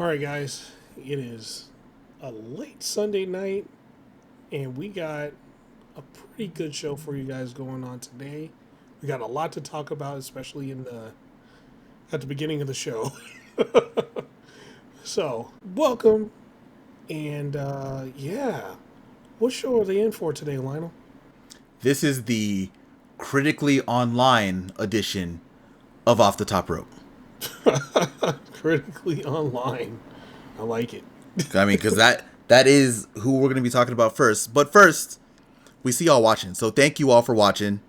All right, guys, it is a late Sunday night, and we got a pretty good show for you guys going on today. We got a lot to talk about, especially at the beginning of the show. So, welcome, and yeah, what show are they in for today, Lionel? This is the critically online edition of Off the Top Rope. Critically online. I like it. I mean, because that is who we're going to be talking about first. But first, we see y'all watching. So thank you all for watching.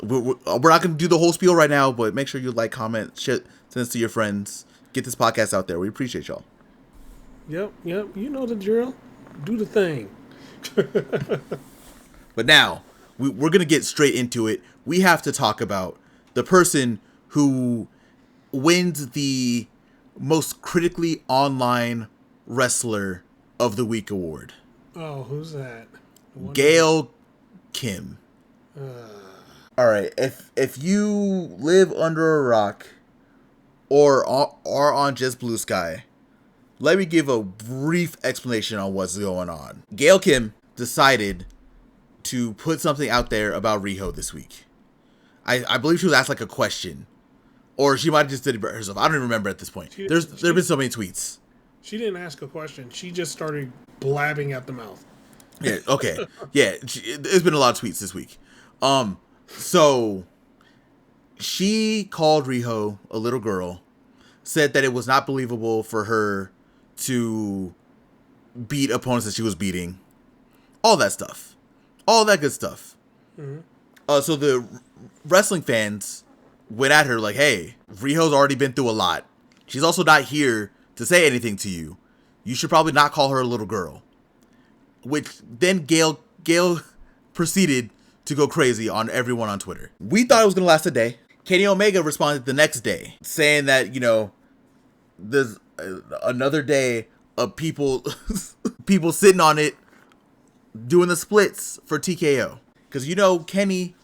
We're not going to do the whole spiel right now, but make sure you like, comment, send this to your friends. Get this podcast out there. We appreciate y'all. Yep. You know the drill. Do the thing. But now, we're going to get straight into it. We have to talk about the person who wins the most critically online wrestler of the week award. Oh, who's that? Gail Kim. All right, if you live under a rock or are on just Blue Sky, let me give a brief explanation on what's going on. Gail Kim decided to put something out there about Riho this week. I believe she was asked like a question. Or she might have just did it herself. I don't even remember at this point. There have been so many tweets. She didn't ask a question. She just started blabbing at the mouth. Yeah, okay. Yeah, there's been a lot of tweets this week. So she called Riho a little girl, said that it was not believable for her to beat opponents that she was beating. All that stuff. All that good stuff. Mm-hmm. So the wrestling fans went at her like, hey, Riho's already been through a lot. She's also not here to say anything to you. You should probably not call her a little girl. Which then Gail proceeded to go crazy on everyone on Twitter. We thought it was going to last a day. Kenny Omega responded the next day saying that, there's another day of people sitting on it doing the splits for TKO. Because Kenny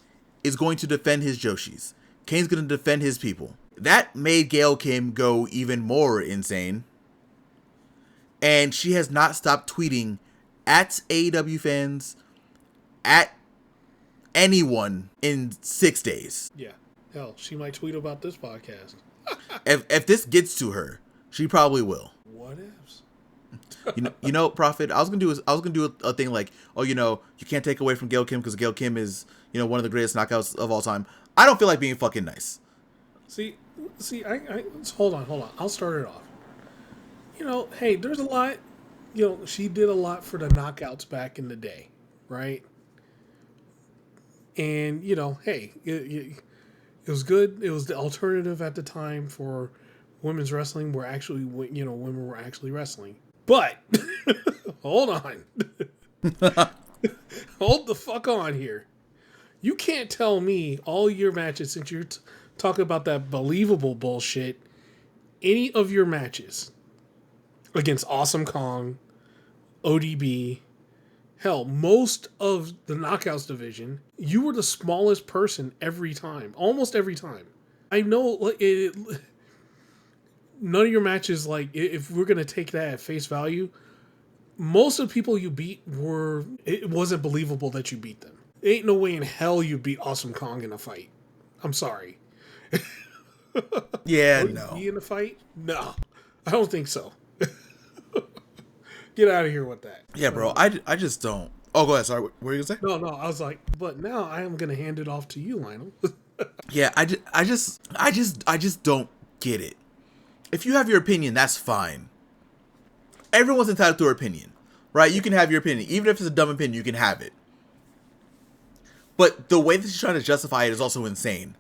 is going to defend his Joshis. Kenny's going to defend his people. That made Gail Kim go even more insane. And she has not stopped tweeting at AEW fans, at anyone in 6 days. Yeah. Hell, she might tweet about this podcast. If this gets to her, she probably will. What ifs? Proffitt, I was gonna do a thing like, you can't take away from Gail Kim because Gail Kim is, one of the greatest knockouts of all time. I don't feel like being fucking nice. See, I hold on. I'll start it off. Hey, there's a lot. She did a lot for the knockouts back in the day, right? And hey, it was good. It was the alternative at the time for women's wrestling, where actually, women were actually wrestling. But hold on, hold the fuck on here. You can't tell me all your matches, since you're talking about that believable bullshit, any of your matches against Awesome Kong, ODB, hell, most of the Knockouts division, you were the smallest person every time. Almost every time. I know none of your matches, if we're going to take that at face value, most of the people you beat it wasn't believable that you beat them. Ain't no way in hell you beat Awesome Kong in a fight. I'm sorry. Yeah, Would no. he in a fight? No, I don't think so. Get out of here with that. Yeah, bro. I just don't. Oh, go ahead. Sorry. What were you gonna say? No. I was like, but now I am gonna hand it off to you, Lionel. Yeah, I just don't get it. If you have your opinion, that's fine. Everyone's entitled to their opinion, right? You can have your opinion, even if it's a dumb opinion. You can have it. But the way that she's trying to justify it is also insane.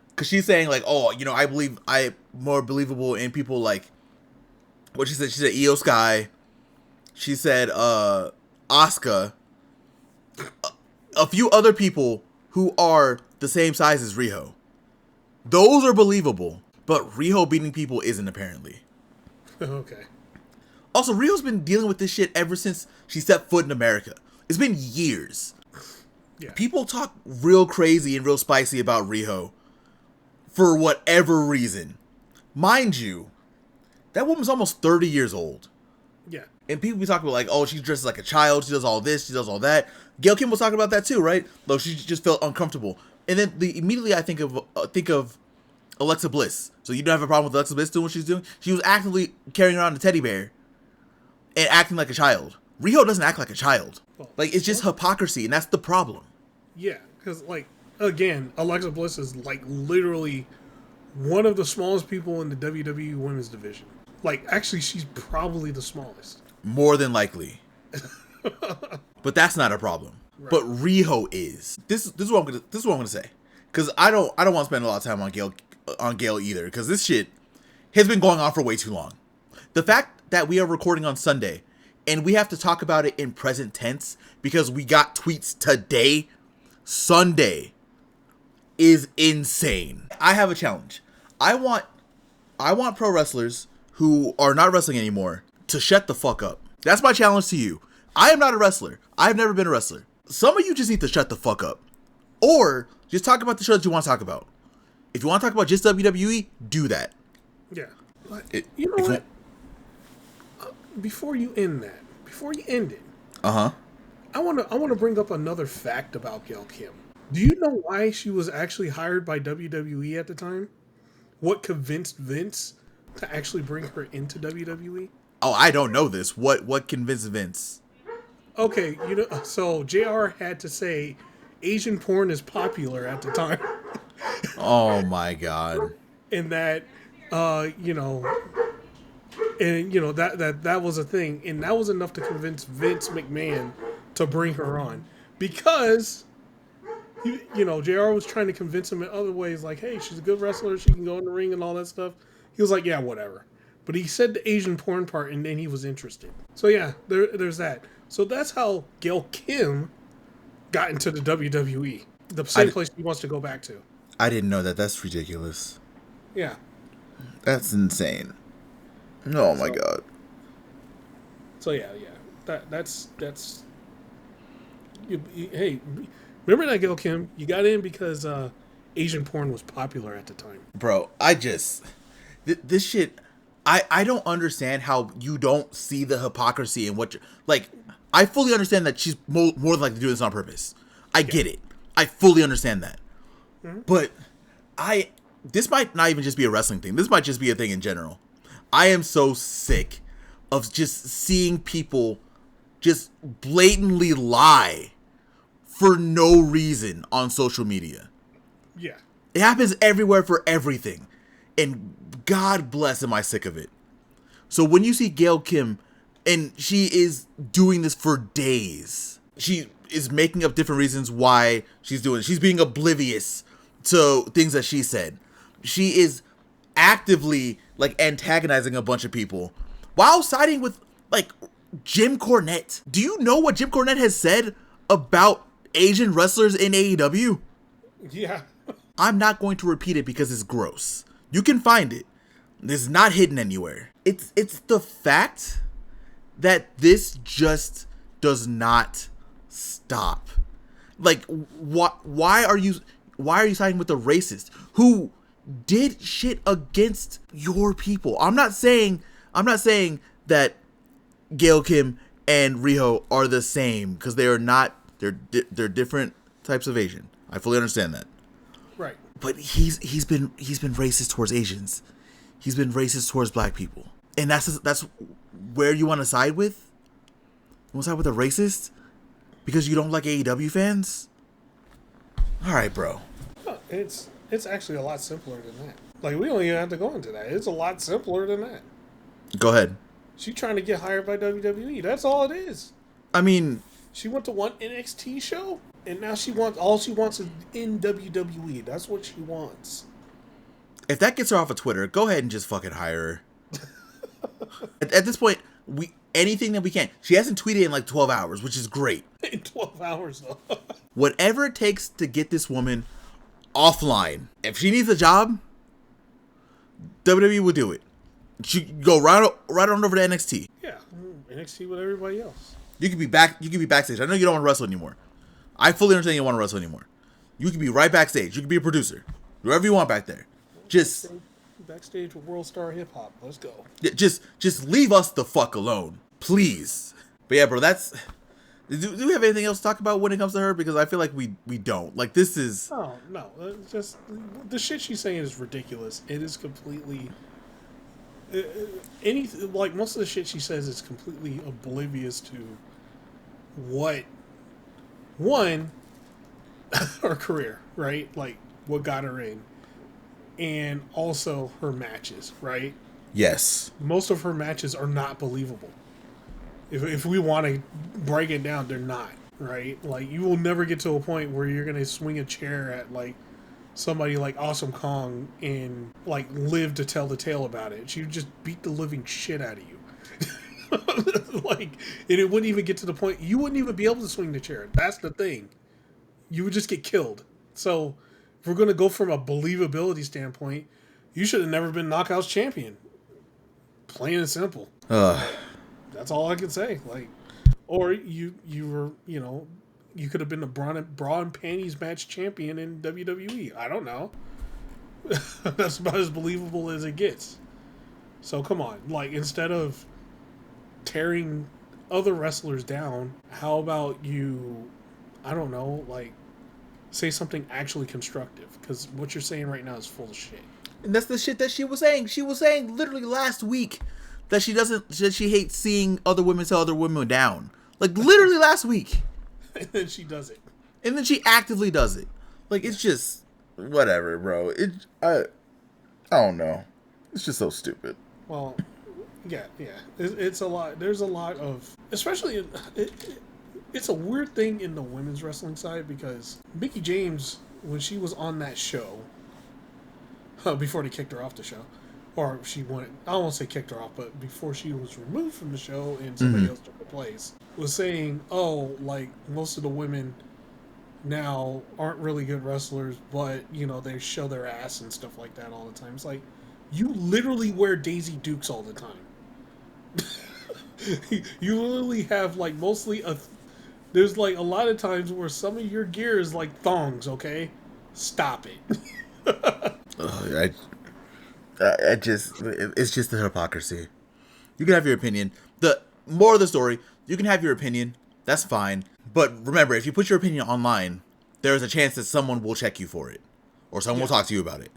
Because she's saying, like, I believe I'm more believable in people like, what she said? She said Io Sky. She said Asuka. A few other people who are the same size as Riho. Those are believable. But Riho beating people isn't, apparently. Okay. Also, Riho's been dealing with this shit ever since she stepped foot in America. It's been years. Yeah. People talk real crazy and real spicy about Riho for whatever reason. Mind you, That woman's almost 30 years old. Yeah. And people be talking about like, oh, she dresses like a child. She does all this. She does all that. Gail Kim was talking about that too, right? Though she just felt uncomfortable. And then immediately I think of Alexa Bliss. So you don't have a problem with Alexa Bliss doing what she's doing? She was actively carrying around a teddy bear and acting like a child. Riho doesn't act like a child. Like, it's just hypocrisy, and that's the problem. Yeah, because, like, again, Alexa Bliss is, like, literally one of the smallest people in the WWE Women's Division. Like, actually, she's probably the smallest. More than likely. But that's not a problem. Right. But Riho is. This is what I'm gonna say. Because I don't want to spend a lot of time on Gail either. Because this shit has been going on for way too long. The fact that we are recording on Sunday and we have to talk about it in present tense because we got tweets today, Sunday, is insane. I have a challenge. I want pro wrestlers who are not wrestling anymore to shut the fuck up. That's my challenge to you. I am not a wrestler. I've never been a wrestler. Some of you just need to shut the fuck up. Or just talk about the show that you want to talk about. If you want to talk about just WWE, do that. Yeah. You know what? Before you end it, I want to bring up another fact about Gail Kim. Do you know why she was actually hired by WWE at the time? What convinced Vince to actually bring her into WWE? Oh, I don't know this. What convinced Vince? Okay, so JR had to say Asian porn is popular at the time. Oh my god. And that that was a thing, and that was enough to convince Vince McMahon to bring her on, because JR was trying to convince him in other ways, like, hey, she's a good wrestler, she can go in the ring and all that stuff. He was like, yeah, whatever. But he said the Asian porn part, and then he was interested. So yeah, there's that. So that's how Gail Kim got into the WWE, the same place he wants to go back to. I didn't know that. That's ridiculous. Yeah. That's insane. Oh my god. So yeah. That's hey, remember that, Gail Kim? You got in because Asian porn was popular at the time. Bro, this shit, I don't understand how you don't see the hypocrisy in what you're, like, I fully understand that she's more than likely to do this on purpose. I get it. I fully understand that. Mm-hmm. But this might not even just be a wrestling thing. This might just be a thing in general. I am so sick of just seeing people just blatantly lie for no reason on social media. Yeah. It happens everywhere for everything. And God bless, am I sick of it. So when you see Gail Kim, and she is doing this for days, she is making up different reasons why she's doing it. She's being oblivious to things that she said. She is actively, like, antagonizing a bunch of people while siding with, like, Jim Cornette. Do you know what Jim Cornette has said about Asian wrestlers in AEW? Yeah. I'm not going to repeat it because it's gross. You can find it. It's not hidden anywhere. It's the fact that this just does not stop. Like, why are you siding with the racist who did shit against your people? I'm not saying that Gail Kim and Riho are the same, because they are not. They're different types of Asian. I fully understand that. Right. But he's been racist towards Asians. He's been racist towards black people. And that's where you want to side with? You want to side with a racist? Because you don't like AEW fans? All right, bro. No, it's actually a lot simpler than that. Like, we don't even have to go into that. It's a lot simpler than that. Go ahead. She's trying to get hired by WWE. That's all it is. I mean, she went to one NXT show, and now all she wants is in WWE. That's what she wants. If that gets her off of Twitter, go ahead and just fucking hire her. At this point, anything that we can. She hasn't tweeted in like 12 hours, which is great. In 12 hours, though. Whatever it takes to get this woman offline. If she needs a job, WWE will do it. She go right on over to NXT. Yeah, NXT with everybody else. You could be backstage. I know you don't want to wrestle anymore. I fully understand you don't want to wrestle anymore. You could be right backstage. You could be a producer. Wherever you want back there. Just backstage with World Star Hip Hop. Let's go. Yeah, just leave us the fuck alone, please. But yeah, bro, that's. Do we have anything else to talk about when it comes to her? Because I feel like we don't. Like, this is... Oh, no. Just... The shit she's saying is ridiculous. It is completely... Like, most of the shit she says is completely oblivious to what... One, her career, right? Like, what got her in. And also her matches, right? Yes. Most of her matches are not believable. If we want to break it down, they're not, right? Like, you will never get to a point where you're going to swing a chair at, like, somebody like Awesome Kong and, like, live to tell the tale about it. She would just beat the living shit out of you. Like, and it wouldn't even get to the point, you wouldn't even be able to swing the chair. That's the thing. You would just get killed. So, if we're going to go from a believability standpoint, you should have never been Knockouts champion. Plain and simple. That's all I can say. Like, or you were, you know, you could have been the bra and panties match champion in WWE. I don't know. That's about as believable as it gets. So come on, like, instead of tearing other wrestlers down, how about you, I don't know, like, say something actually constructive? Because what you're saying right now is full of shit. And that's the shit that she was saying. She was saying literally last week that she hates seeing other women tell other women down. Like, literally last week. And then she does it. And then she actively does it. Like, it's just, whatever, bro. I don't know. It's just so stupid. Well, yeah. It's a lot. There's a lot of, especially, it's a weird thing in the women's wrestling side because Mickie James, when she was on that show, before they kicked her off the show, or she went, I won't say kicked her off, but before she was removed from the show and somebody else took her place, was saying, oh, like, most of the women now aren't really good wrestlers, but, you know, they show their ass and stuff like that all the time. It's like, you literally wear Daisy Dukes all the time. You literally have, like, mostly there's, like, a lot of times where some of your gear is like thongs, okay? Stop it. It's just the hypocrisy. You can have your opinion. The more of the story, you can have your opinion. That's fine. But remember, if you put your opinion online, there's a chance that someone will check you for it. Or someone will talk to you about it.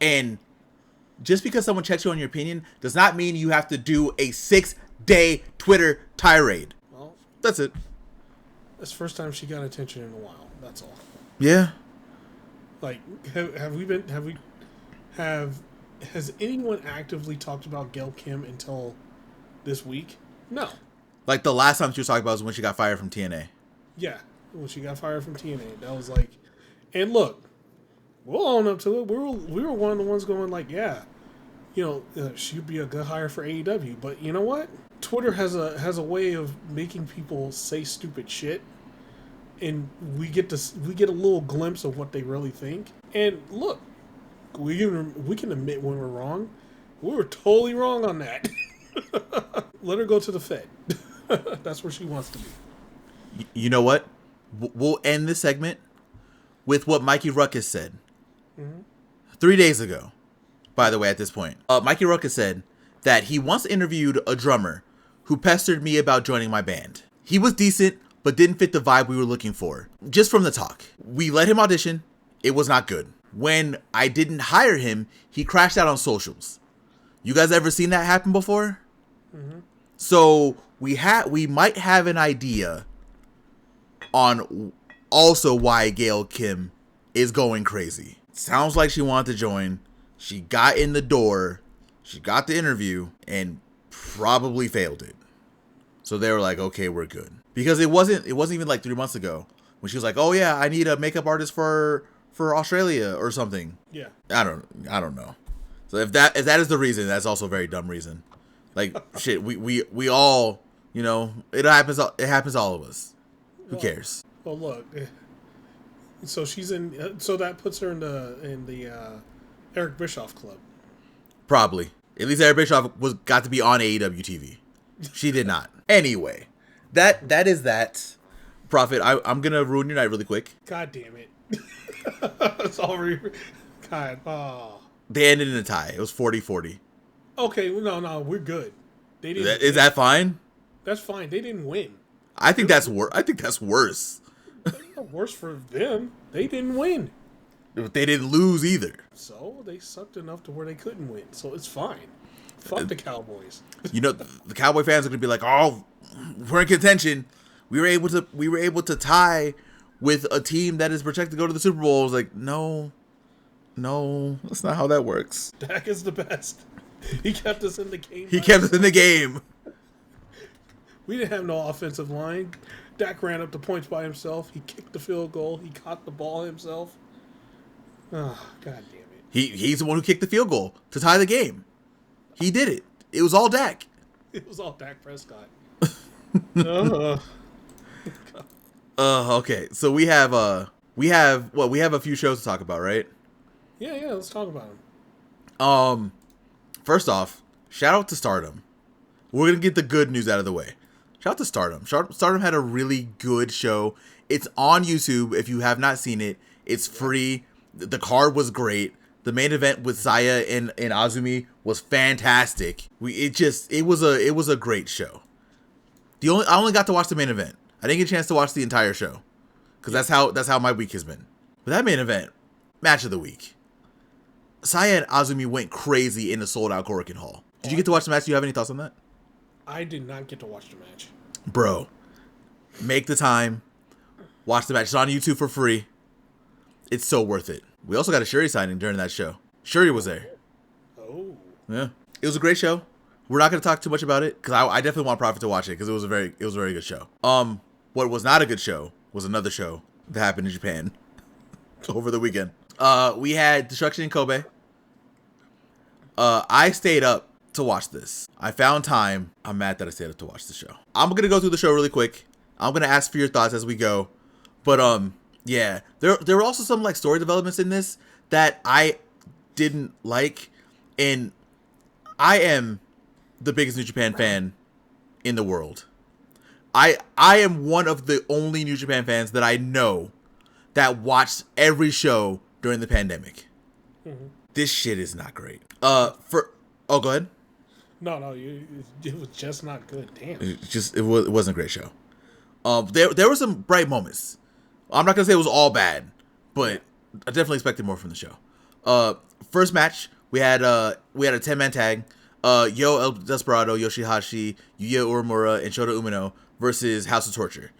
And just because someone checks you on your opinion does not mean you have to do a 6-day Twitter tirade. Well, that's it. That's the first time she got attention in a while. That's all. Yeah. Like, has anyone actively talked about Gail Kim until this week? No. Like, the last time she was talking about was when she got fired from TNA. Yeah, when she got fired from TNA. That was like, and look, we'll own up to it. We were one of the ones going like, yeah, you know, she'd be a good hire for AEW. But you know what? Twitter has a way of making people say stupid shit, and we get a little glimpse of what they really think. And look, we can admit when we're wrong. We were totally wrong on that. Let her go to the Fed. That's where she wants to be. You know what? We'll end this segment with what Mikey Ruckus said 3 days ago. By the way, at this point, Mikey Ruckus said that he once interviewed a drummer who pestered me about joining my band. He was decent, but didn't fit the vibe we were looking for. Just from the talk. We let him audition. It was not good. When I didn't hire him, he crashed out on socials. You guys ever seen that happen before? Mm-hmm. So we might have an idea on also why Gail Kim is going crazy. Sounds like she wanted to join. She got in the door. She got the interview and probably failed it. So they were like, okay, we're good. Because it wasn't even like 3 months ago when she was like, oh yeah, I need a makeup artist for Australia or something. Yeah. I don't know. So if that is the reason, that's also a very dumb reason. Like, shit, we all, you know, it happens to all of us. Who cares? Well, look. So she's in. So that puts her in the Eric Bischoff club. Probably. At least Eric Bischoff got to be on AEW TV. She did not. Anyway, that is that. Proffitt, I'm gonna ruin your night really quick. God damn it. It's all God. Oh. They ended in a tie. It was 40-40. Okay, well, no, we're good. They didn't. Is that fine? That's fine. They didn't win. I think that's worse. I think that's worse. Worse for them. They didn't win. They didn't lose either. So they sucked enough to where they couldn't win. So it's fine. Fuck the Cowboys. You know, the Cowboy fans are gonna be like, "Oh, we're in contention. We were able to tie with a team that is projected to go to the Super Bowl." It's like, no, that's not how that works. Dak is the best. He kept us in the game. He kept us in the game. We didn't have no offensive line. Dak ran up the points by himself. He kicked the field goal. He caught the ball himself. Oh, God damn it. He's the one who kicked the field goal to tie the game. He did it. It was all Dak. It was all Dak Prescott. Okay. So we have a few shows to talk about, right? Yeah, let's talk about them. First off, shout out to Stardom. We're gonna get the good news out of the way. Shout out to Stardom. Stardom had a really good show. It's on YouTube. If you have not seen it, it's free. The card was great. The main event with Saya and Azumi was fantastic. It was a great show. I only got to watch the main event. I didn't get a chance to watch the entire show because that's how my week has been. But that main event, match of the week, Saya and Azumi went crazy in the sold out Korakuen Hall. Did you get to watch the match? Do you have any thoughts on that? I did not get to watch the match. Bro, make the time. Watch the match. It's on YouTube for free. It's so worth it. We also got a Shuri signing during that show. Shuri was there. Oh. Yeah. It was a great show. We're not going to talk too much about it because I definitely want Proffitt to watch it because it was a very good show. What was not a good show was another show that happened in Japan over the weekend. We had Destruction in Kobe. I stayed up to watch this. I found time. I'm mad that I stayed up to watch the show. I'm going to go through the show really quick. I'm going to ask for your thoughts as we go. But yeah, there were also some like story developments in this that I didn't like, and I am the biggest New Japan fan in the world. I am one of the only New Japan fans that I know that watched every show during the pandemic. Mm-hmm. This shit is not great. Go ahead. No, it was just not good. Damn. It wasn't a great show. There were some bright moments. I'm not gonna say it was all bad, but I definitely expected more from the show. First match, we had a 10-man tag. Yo El Desperado, Yoshihashi, Yuya Uemura, and Shota Umino versus House of Torture.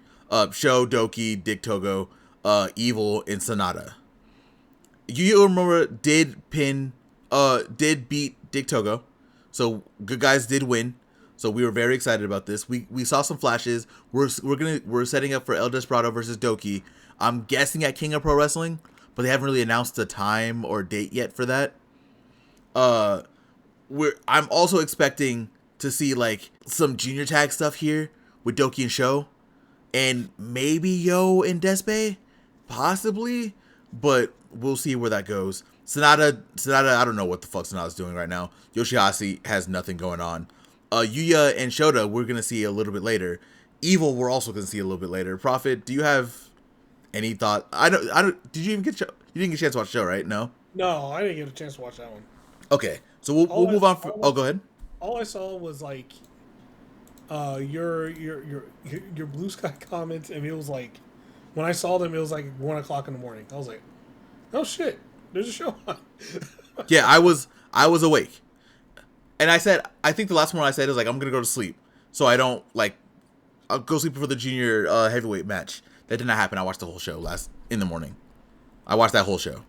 Sho, Doki, Dick Togo, Evil, and Sonata. Yuya Uemura did beat Dick Togo, so good guys did win. So we were very excited about this. We saw some flashes. We're setting up for El Desperado versus Doki. I'm guessing at King of Pro Wrestling, but they haven't really announced a time or date yet for that. I'm also expecting to see like some junior tag stuff here with Doki and Sho, and maybe Yo and Despe, possibly, but we'll see where that goes. Sonata, I don't know what the fuck Sonata's doing right now. Yoshihashi has nothing going on. Yuya and Shota, we're gonna see a little bit later. Evil, we're also gonna see a little bit later. Proffitt, do you have any thought? I don't. Did you even get? You didn't get a chance to watch the show, right? No, I didn't get a chance to watch that one. Okay, so we'll move on. Go ahead. All I saw was like, your Blue Sky comments, and it was like, when I saw them, it was like 1:00 in the morning. I was like, oh shit, there's a show on. Yeah, I was awake. And I think the last one I said is like, I'm going to go to sleep. So I don't I'll go sleep for the junior heavyweight match. That did not happen. I watched the whole show in the morning. I watched that whole show.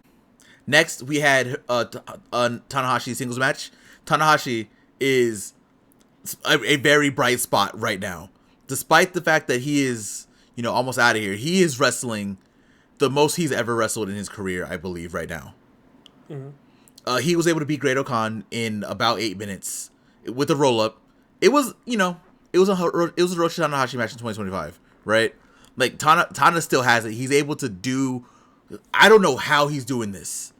Next, we had Tanahashi singles match. Tanahashi is a very bright spot right now. Despite the fact that he is, almost out of here, he is wrestling the most he's ever wrestled in his career, I believe, right now. Mm-hmm. He was able to beat Great Okan in about 8 minutes with a roll up. It was, it was a Hiroshi Tanahashi match in 2025, right? Like Tana still has it. He's able to do. I don't know how he's doing this,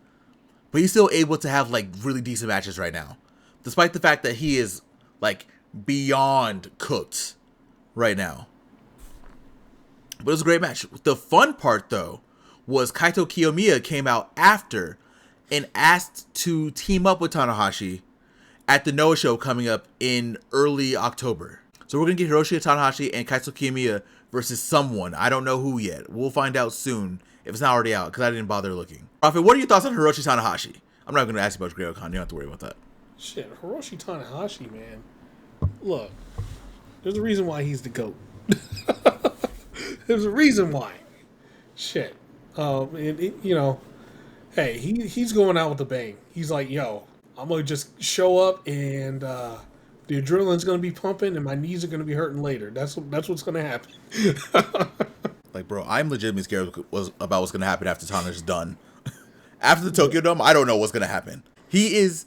but he's still able to have like really decent matches right now, despite the fact that he is like beyond cooked right now. But it was a great match. The fun part though was Kaito Kiyomiya came out after and asked to team up with Tanahashi at the Noah show coming up in early October. So we're going to get Hiroshi Tanahashi and Kaito Kiyomiya versus someone. I don't know who yet. We'll find out soon if it's not already out because I didn't bother looking. Proffitt, what are your thoughts on Hiroshi Tanahashi? I'm not going to ask you about Great Con. You don't have to worry about that. Shit, Hiroshi Tanahashi, man. Look, there's a reason why he's the GOAT. There's a reason why. Shit. Hey, he's going out with a bang. He's like, yo, I'm going to just show up and the adrenaline's going to be pumping and my knees are going to be hurting later. That's what's going to happen. Like, bro, I'm legitimately scared about what's going to happen after Tanahashi's done. After the Tokyo Dome, I don't know what's going to happen. He is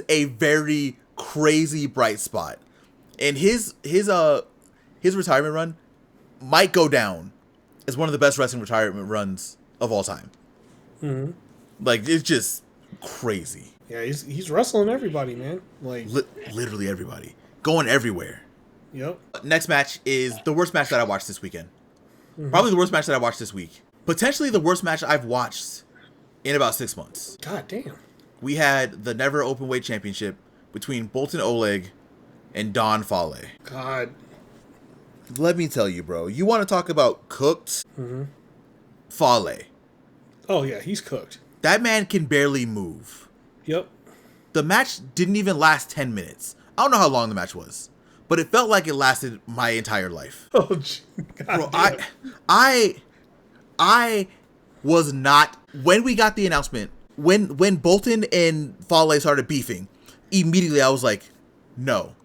a very crazy bright spot. And his retirement run might go down as one of the best wrestling retirement runs of all time. Mm-hmm. Like, it's just crazy. Yeah, he's wrestling everybody, man. Like literally everybody. Going everywhere. Yep. Next match is the worst match that I watched this weekend. Mm-hmm. Probably the worst match that I watched this week. Potentially the worst match I've watched in about 6 months. God damn. We had the Never Openweight Championship between Boltin Oleg and Don Fale. God. Let me tell you, bro. You want to talk about cooked? Mm-hmm. Fale. Oh, yeah, he's cooked. That man can barely move. Yep. The match didn't even last 10 minutes. I don't know how long the match was, but it felt like it lasted my entire life. Oh, God. Bro, I was not... When we got the announcement, when Boltin and Fale started beefing, immediately I was like, no.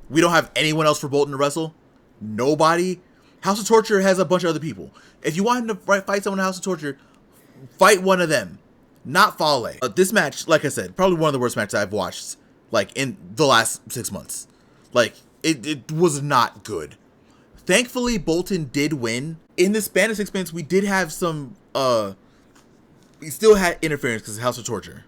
We don't have anyone else for Boltin to wrestle. Nobody. House of Torture has a bunch of other people. If you want him to fight someone in House of Torture, fight one of them. Not Fale. This match, like I said, probably one of the worst matches I've watched, like, in the last 6 months. Like, it was not good. Thankfully, Boltin did win. In the span of 6 minutes, we did have some, we still had interference because of House of Torture.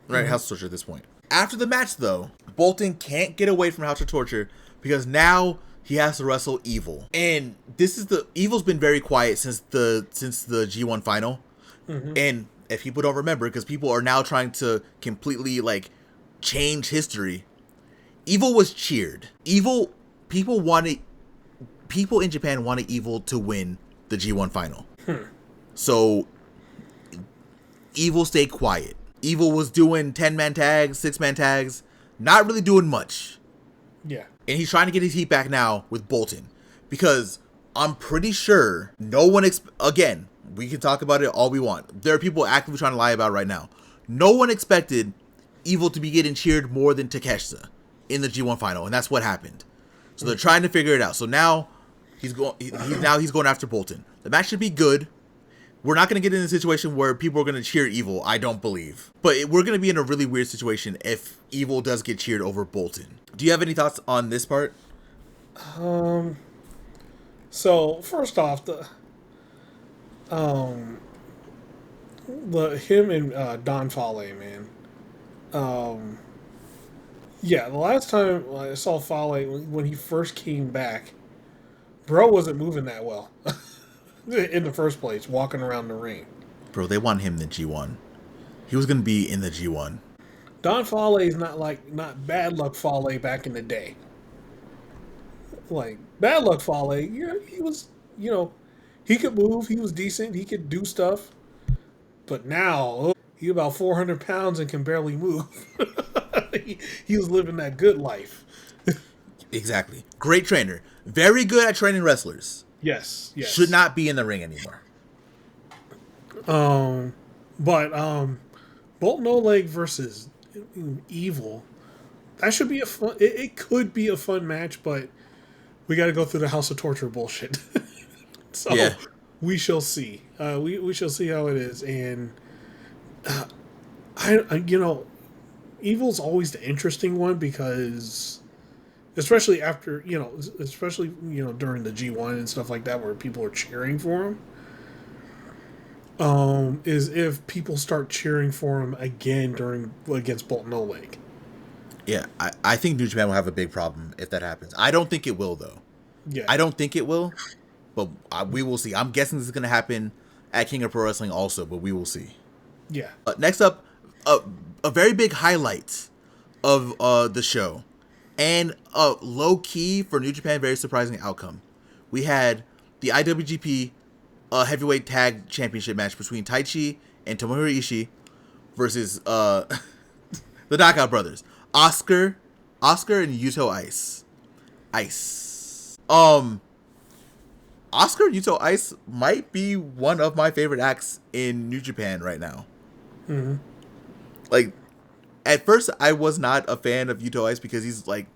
Right? Mm-hmm. House of Torture at this point. After the match, though, Boltin can't get away from House of Torture because now he has to wrestle Evil. And Evil's been very quiet since the G1 final. Mm-hmm. And if people don't remember, because people are now trying to completely, like, change history, Evil was cheered. People in Japan wanted Evil to win the G1 final. So Evil stayed quiet. Evil was doing 10-man tags, 6-man tags, not really doing much. Yeah. And he's trying to get his heat back now with Boltin. Because I'm pretty sure no one... Again, we can talk about it all we want. There are people actively trying to lie about it right now. No one expected Evil to be getting cheered more than Takeshita in the G1 final. And that's what happened. So they're trying to figure it out. So now he's going after Boltin. The match should be good. We're not going to get in a situation where people are going to cheer Evil, I don't believe. But we're going to be in a really weird situation if Evil does get cheered over Boltin. Do you have any thoughts on this part? So first off, him and Don Fale, man. Yeah, the last time I saw Fale when he first came back, bro wasn't moving that well. In the first place, walking around the ring. Bro, they want him in the G1. He was going to be in the G1. Don Fale is not Bad Luck Fale back in the day. Like, Bad Luck Fale, yeah, he was, he could move, he was decent, he could do stuff. But now, he about 400 pounds and can barely move. he was living that good life. Exactly. Great trainer. Very good at training wrestlers. Yes. Should not be in the ring anymore. But Boltin Oleg versus Evil, that should be a fun. It could be a fun match, but we got to go through the House of Torture bullshit. So yeah. We shall see. We shall see how it is, and Evil's always the interesting one because. Especially after, during the G1 and stuff like that where people are cheering for him, is if people start cheering for him again against Boltin Oleg. Yeah, I think New Japan will have a big problem if that happens. I don't think it will, though. Yeah. I don't think it will, but we will see. I'm guessing this is going to happen at King of Pro Wrestling also, but we will see. Yeah. Next up, a very big highlight of the show, and low key for New Japan, very surprising outcome. We had the IWGP Heavyweight Tag Championship match between Taiji and Tomohiro Ishii versus the Knockout Brothers, OSKAR and Yuto-Ice. OSKAR and Yuto-Ice might be one of my favorite acts in New Japan right now. Mm-hmm. Like, at first, I was not a fan of Yuto-Ice because he's like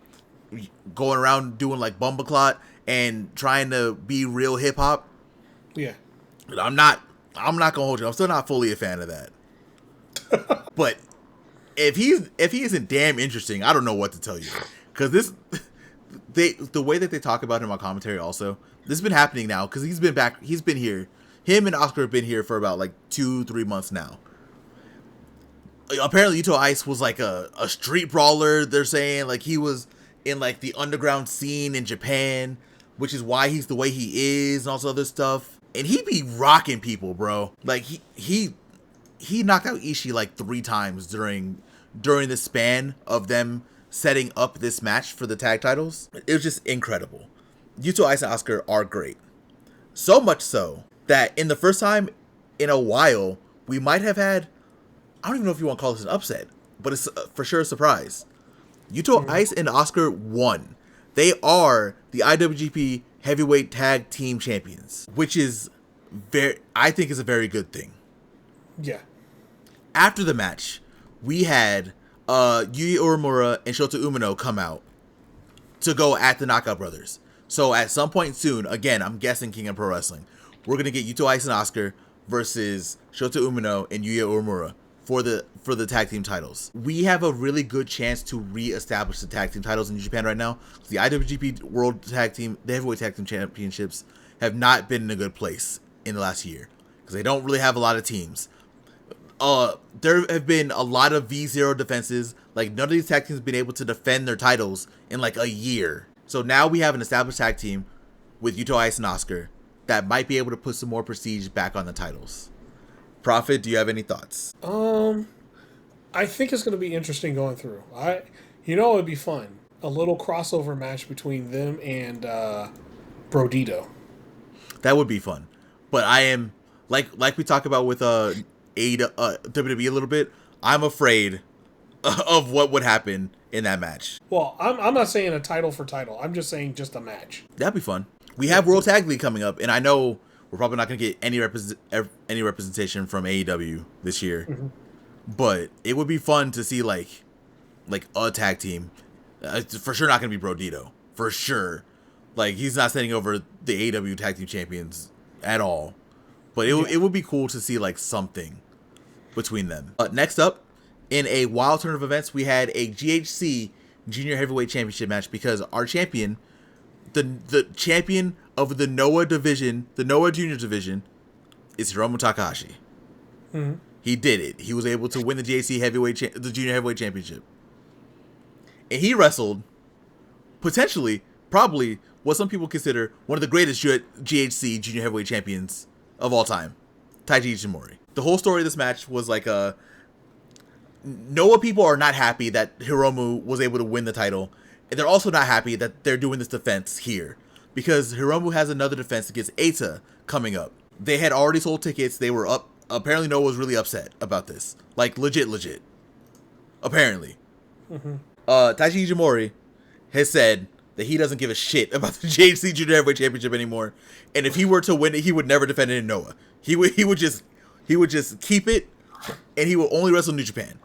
going around doing like Bumbleclot and trying to be real hip hop. Yeah. But I'm not gonna hold you. I'm still not fully a fan of that. But if he isn't damn interesting, I don't know what to tell you. Because the way that they talk about him on commentary also, this has been happening now because he's been back. He's been here. Him and OSKAR have been here for about like 2-3 months now. Apparently Yuto-Ice was like a street brawler. They're saying like he was in like the underground scene in Japan, which is why he's the way he is and all this other stuff. And he be rocking people, bro. Like he knocked out Ishii like 3 times during the span of them setting up this match for the tag titles. It was just incredible. Yuto-Ice and OSKAR are great. So much so that in the first time in a while, we might have had, I don't even know if you want to call this an upset, but it's for sure a surprise. Yuto-Ice and OSKAR won. They are the IWGP Heavyweight Tag Team Champions, which is I think is a very good thing. Yeah. After the match, we had Yuya Uemura and Shota Umino come out to go at the Knockout Brothers. So at some point soon, again, I'm guessing King of Pro Wrestling, we're gonna get Yuto-Ice and OSKAR versus Shota Umino and Yuya Uemura for the tag team titles. We have a really good chance to re-establish the tag team titles in Japan right now. The IWGP World Tag Team, the Heavyweight Tag Team Championships have not been in a good place in the last year because they don't really have a lot of teams. There have been a lot of V0 defenses. Like, none of these tag teams have been able to defend their titles in like a year. So now we have an established tag team with Yuto-Ice and OSKAR that might be able to put some more prestige back on the titles. Proffitt, do you have any thoughts? I think it's going to be interesting going through. It would be fun. A little crossover match between them and Brodito. That would be fun. But I am, like we talked about with WWE a little bit, I'm afraid of what would happen in that match. Well, I'm not saying a title for title. I'm just saying just a match. That'd be fun. We have World Tag League coming up, and I know we're probably not going to get any representation from AEW this year. Mm-hmm. But it would be fun to see like a tag team. It's for sure not going to be Brodito. For sure. Like, he's not setting over the AEW Tag Team Champions at all. But it would be cool to see like something between them. Next up, in a wild turn of events, we had a GHC Junior Heavyweight Championship match because our champion, the champion of the Noah division, the Noah Junior division, is Hiromu Takahashi. Mm-hmm. He did it. He was able to win the GHC the Junior Heavyweight Championship. And he wrestled, potentially, probably, what some people consider one of the greatest GHC Junior Heavyweight Champions of all time, Taiji Ishimori. The whole story of this match was like Noah people are not happy that Hiromu was able to win the title, and they're also not happy that they're doing this defense here, because Hiromu has another defense against Eita coming up. They had already sold tickets. They were up. Apparently Noah was really upset about this. Like, legit. Apparently. Mm-hmm. Taiji Ishimori has said that he doesn't give a shit about the JHC Junior Heavyweight Championship anymore, and if he were to win it, he would never defend it in Noah. He would just keep it, and he will only wrestle New Japan.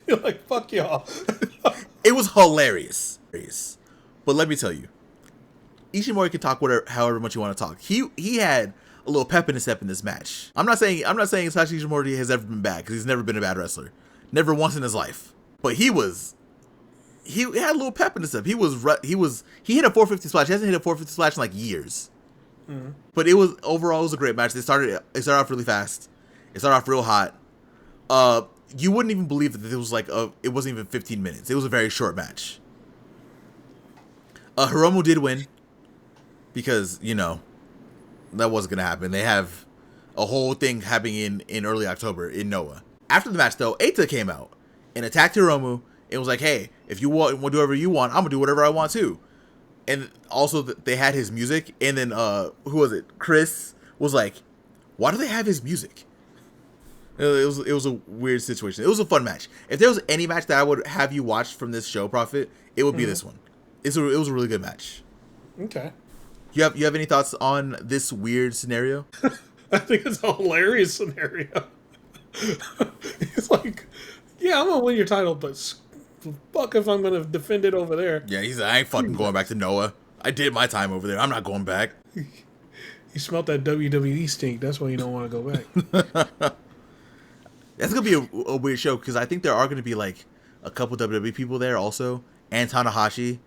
You're like, fuck y'all. It was hilarious. But let me tell you, Ishimori can talk however much you want to talk. He had a little pep in his step in this match. I'm not saying Taiji Ishimori has ever been bad, because he's never been a bad wrestler, never once in his life. But he had a little pep in his step. He hit a 450 splash. He hasn't hit a 450 splash in like years. Mm-hmm. But overall it was a great match. It started off really fast. It started off real hot. You wouldn't even believe that it wasn't even 15 minutes. It was a very short match. Hiromu did win because, that wasn't going to happen. They have a whole thing happening in early October in Noah. After the match, though, Eita came out and attacked Hiromu and was like, hey, if you want to do whatever you want, I'm going to do whatever I want too. And also, they had his music. And then, who was it? Kris was like, why do they have his music? It was a weird situation. It was a fun match. If there was any match that I would have you watch from this show, Proffitt, it would be this one. It was a really good match. Okay. You have any thoughts on this weird scenario? I think it's a hilarious scenario. It's like, yeah, I'm gonna win your title, but fuck if I'm gonna defend it over there. Yeah, he's like, I ain't fucking going back to Noah. I did my time over there. I'm not going back. You smelt that WWE stink. That's why you don't want to go back. That's gonna be a weird show because I think there are gonna be like a couple WWE people there also, and Tanahashi,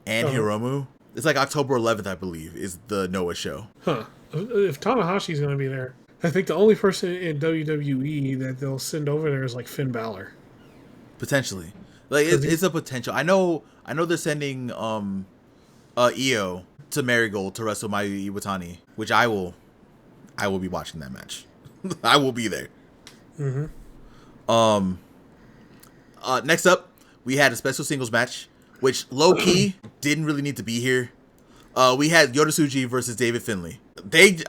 and Hiromu. It's like October 11th, I believe, is the Noah show. Huh. If Tanahashi's going to be there, I think the only person in WWE that they'll send over there is like Finn Balor. Potentially. Like, it's a potential. I know they're sending Io to Marigold to wrestle Mayu Iwatani, which I will be watching that match. I will be there. Mm-hmm. Next up, we had a special singles match, which low-key didn't really need to be here. We had Yota-Tsuji versus David Finley.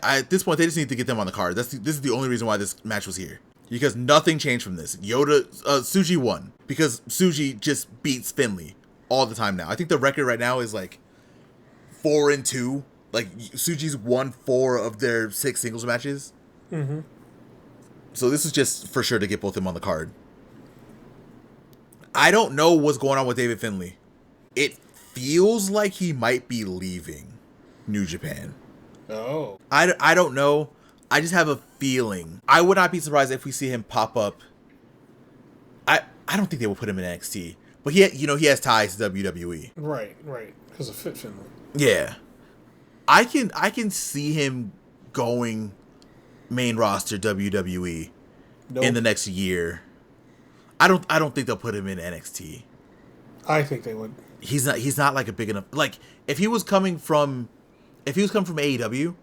At this point, they just need to get them on the card. This is the only reason why this match was here. Because nothing changed from this. Tsuji won. Because Tsuji just beats Finley all the time now. I think the record right now is like 4-2. Like, Tsuji's won 4 of their 6 singles matches. Mm-hmm. So this is just for sure to get both of them on the card. I don't know what's going on with David Finley. It feels like he might be leaving New Japan. Oh. I don't know. I just have a feeling. I would not be surprised if we see him pop up. I don't think they will put him in NXT. But he has ties to WWE. Right. Because of Fit Finley. Yeah. I can see him going main roster WWE in the next year. I don't think they'll put him in NXT. I think they would. He's not like a big enough, like if he was coming from AEW,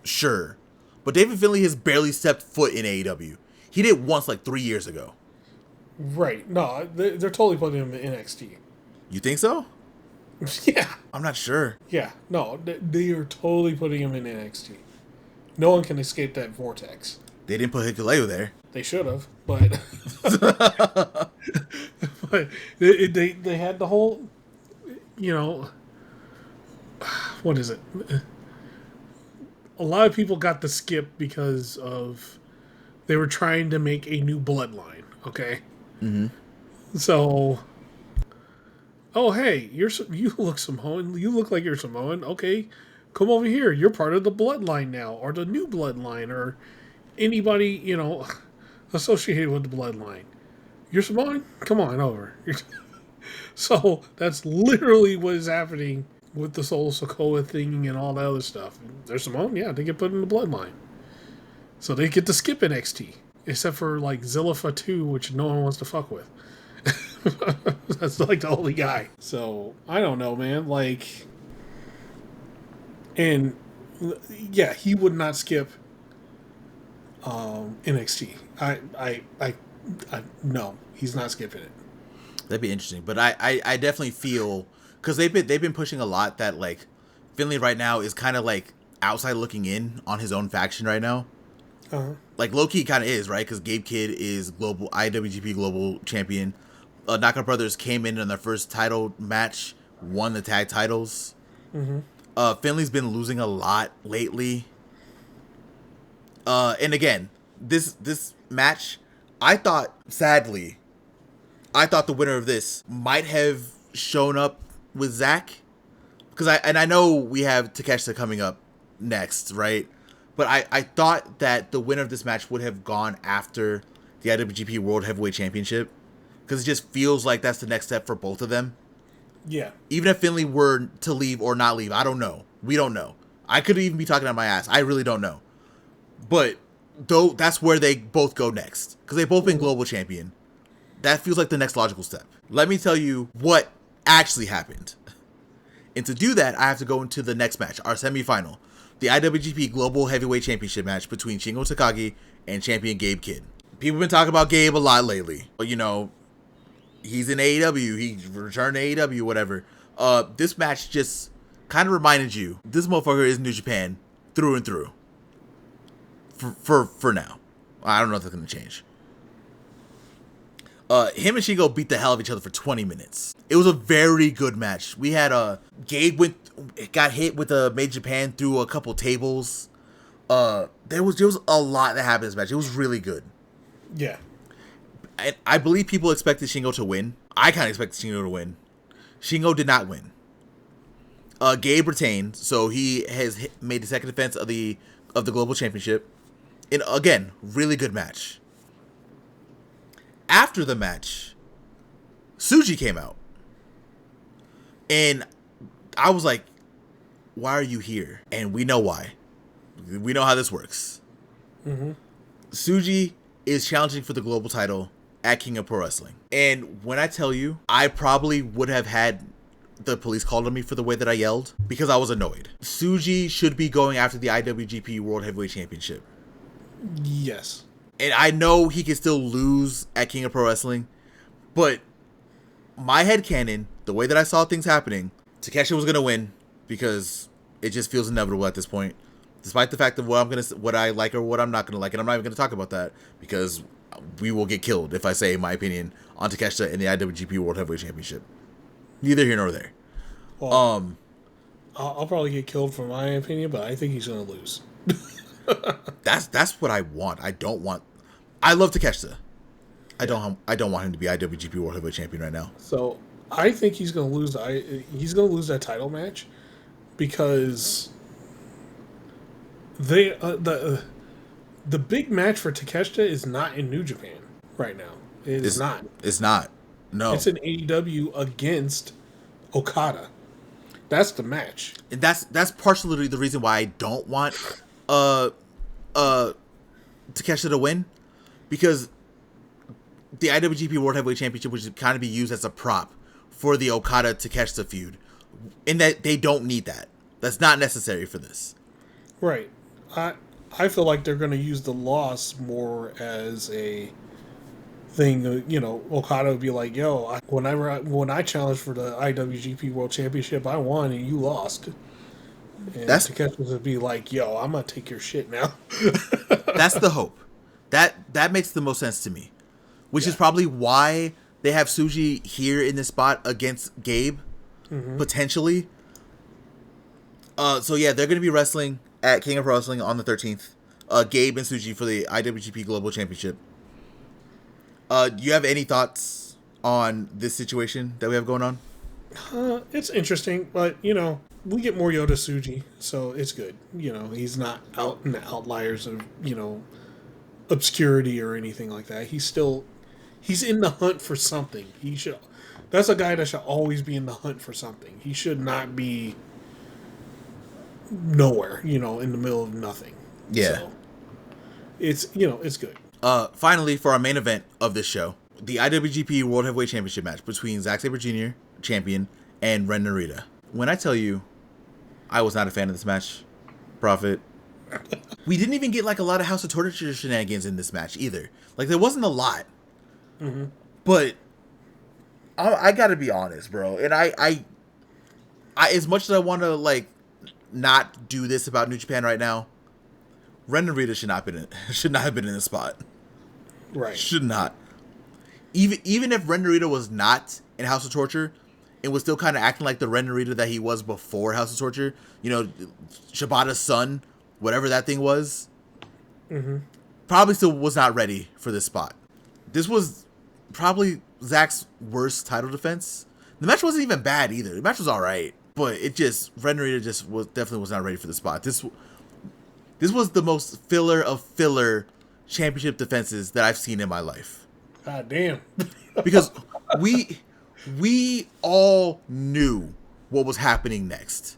sure. But David Finley has barely stepped foot in AEW. He did once like 3 years ago. Right. No, they're totally putting him in NXT. You think so? Yeah. I'm not sure. Yeah. No, they are totally putting him in NXT. No one can escape that vortex. They didn't put Hikuleo there. They should have, but but they had the whole, what is it? A lot of people got the skip because of they were trying to make a new bloodline. Okay. Mm-hmm. So, oh hey, you look Samoan. You look like you're Samoan. Okay, come over here. You're part of the bloodline now, or the new bloodline, or anybody associated with the bloodline. You're Samoan? Come on over. So that's literally what is happening with the Solo Sikoa thing and all that other stuff. They're Samoan? Yeah, they get put in the bloodline. So they get to skip NXT. Except for like Zilla Fatu, which no one wants to fuck with. That's like the only guy. So I don't know, man. Like, and yeah, he would not skip NXT. I no, he's not skipping it. That'd be interesting, but I definitely feel because they've been pushing a lot that like Finley right now is kind of like outside looking in on his own faction right now. Uh-huh. Like low-key kind of is, right? Because Gabe Kidd is global IWGP global champion. Naka Brothers came in their first title match, won the tag titles. Mm-hmm. Finley's been losing a lot lately. And again, this match, I thought the winner of this might have shown up with Zack. Because I know we have Takeshita coming up next, right? But I thought that the winner of this match would have gone after the IWGP World Heavyweight Championship. Because it just feels like that's the next step for both of them. Yeah. Even if Finley were to leave or not leave, I don't know. We don't know. I could even be talking out my ass. I really don't know. But though that's where they both go next. Because they've both been global champion. That feels like the next logical step. Let me tell you what actually happened. And to do that, I have to go into the next match, our semifinal. The IWGP Global Heavyweight Championship match between Shingo Takagi and champion Gabe Kidd. People have been talking about Gabe a lot lately. But, you know, he's in AEW. He returned to AEW, whatever. This match just kind of reminded you, this motherfucker is New Japan through and through. For now. I don't know if that's going to change. Him and Shingo beat the hell out of each other for 20 minutes. It was a very good match. We had Gabe got hit with a Made Japan through a couple tables. There was a lot that happened in this match. It was really good. Yeah. And I believe people expected Shingo to win. I kind of expected Shingo to win. Shingo did not win. Gabe retained, so he has made the second defense of the Global Championship. And again, really good match. After the match, Tsuji came out. And I was like, why are you here? And we know why. We know how this works. Mm-hmm. Tsuji is challenging for the global title at King of Pro Wrestling. And when I tell you, I probably would have had the police called on me for the way that I yelled because I was annoyed. Tsuji should be going after the IWGP World Heavyweight Championship. Yes. And I know he can still lose at King of Pro Wrestling, but my headcanon, the way that I saw things happening, Takeshi was going to win because it just feels inevitable at this point. Despite the fact of what I like or what I'm not going to like, and I'm not even going to talk about that because we will get killed if I say my opinion on Takeshita in the IWGP World Heavyweight Championship. Neither here nor there. Well, I'll probably get killed for my opinion, but I think he's going to lose. That's what I want. I love Takeshita. I don't want him to be IWGP World Heavyweight Champion right now. So I think he's going to lose. He's going to lose that title match because the big match for Takeshita is not in New Japan right now. It's not. It's not. No. It's in AEW against Okada. That's the match. And that's partially the reason why I don't want Takeshita to win, because the IWGP World Heavyweight Championship would kind of be used as a prop for the Okada Takeshita feud, in that they don't need that. That's not necessary for this. Right. I feel like they're going to use the loss more as a thing. You know, Okada would be like, "Yo, when I challenged for the IWGP World Championship, I won and you lost." And Takeshita would be like, "Yo, I'm gonna take your shit now." That's the hope. That makes the most sense to me, which is probably why they have Tsuji here in this spot against Gabe, potentially. So yeah, they're gonna be wrestling at King of Pro Wrestling on the 13th. Gabe and Tsuji for the IWGP Global Championship. Do you have any thoughts on this situation that we have going on? It's interesting, but you know, we get more Yota Tsuji, so it's good. You know, he's not out in the outliers of, you know, obscurity or anything like that. He's in the hunt for something. That's a guy that should always be in the hunt for something. He should not be nowhere, you know, in the middle of nothing. Yeah. So it's, you know, it's good. Finally, for our main event of this show, the IWGP World Heavyweight Championship match between Zack Sabre Jr., champion, and Ren Narita. When I tell you, I was not a fan of this match, Proffitt. We didn't even get like a lot of House of Torture shenanigans in this match either. Like, there wasn't a lot. Mm-hmm. But I gotta be honest, bro. And I as much as I want to like not do this about New Japan right now, Ren Narita should not have been in the spot. Right. Should not. Even if Ren Narita was not in House of Torture and was still kind of acting like the Ren Narita that he was before House of Torture, you know, Shibata's son, whatever that thing was, probably still was not ready for this spot. This was probably Zack's worst title defense. The match wasn't even bad either. The match was all right, but Ren Narita definitely was not ready for the spot. This was the most filler of filler championship defenses that I've seen in my life. God damn. Because we all knew what was happening next.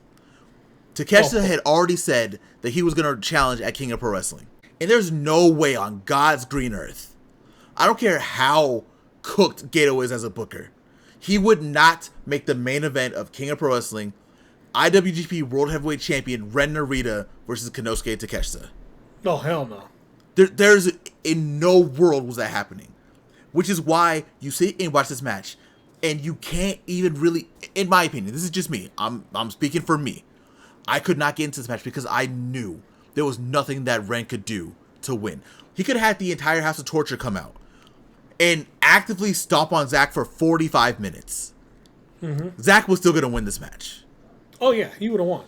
Takeshita had already said that he was going to challenge at King of Pro Wrestling. And there's no way on God's green earth, I don't care how cooked Gato is as a booker, he would not make the main event of King of Pro Wrestling IWGP World Heavyweight Champion Ren Narita versus Konosuke Takeshita. Oh, hell no. There's In no world was that happening. Which is why you sit and watch this match, and you can't even really, in my opinion, this is just me, I'm speaking for me, I could not get into this match because I knew there was nothing that Ren could do to win. He could have had the entire House of Torture come out and actively stomp on Zack for 45 minutes. Mm-hmm. Zack was still going to win this match. Oh, yeah, he would have won.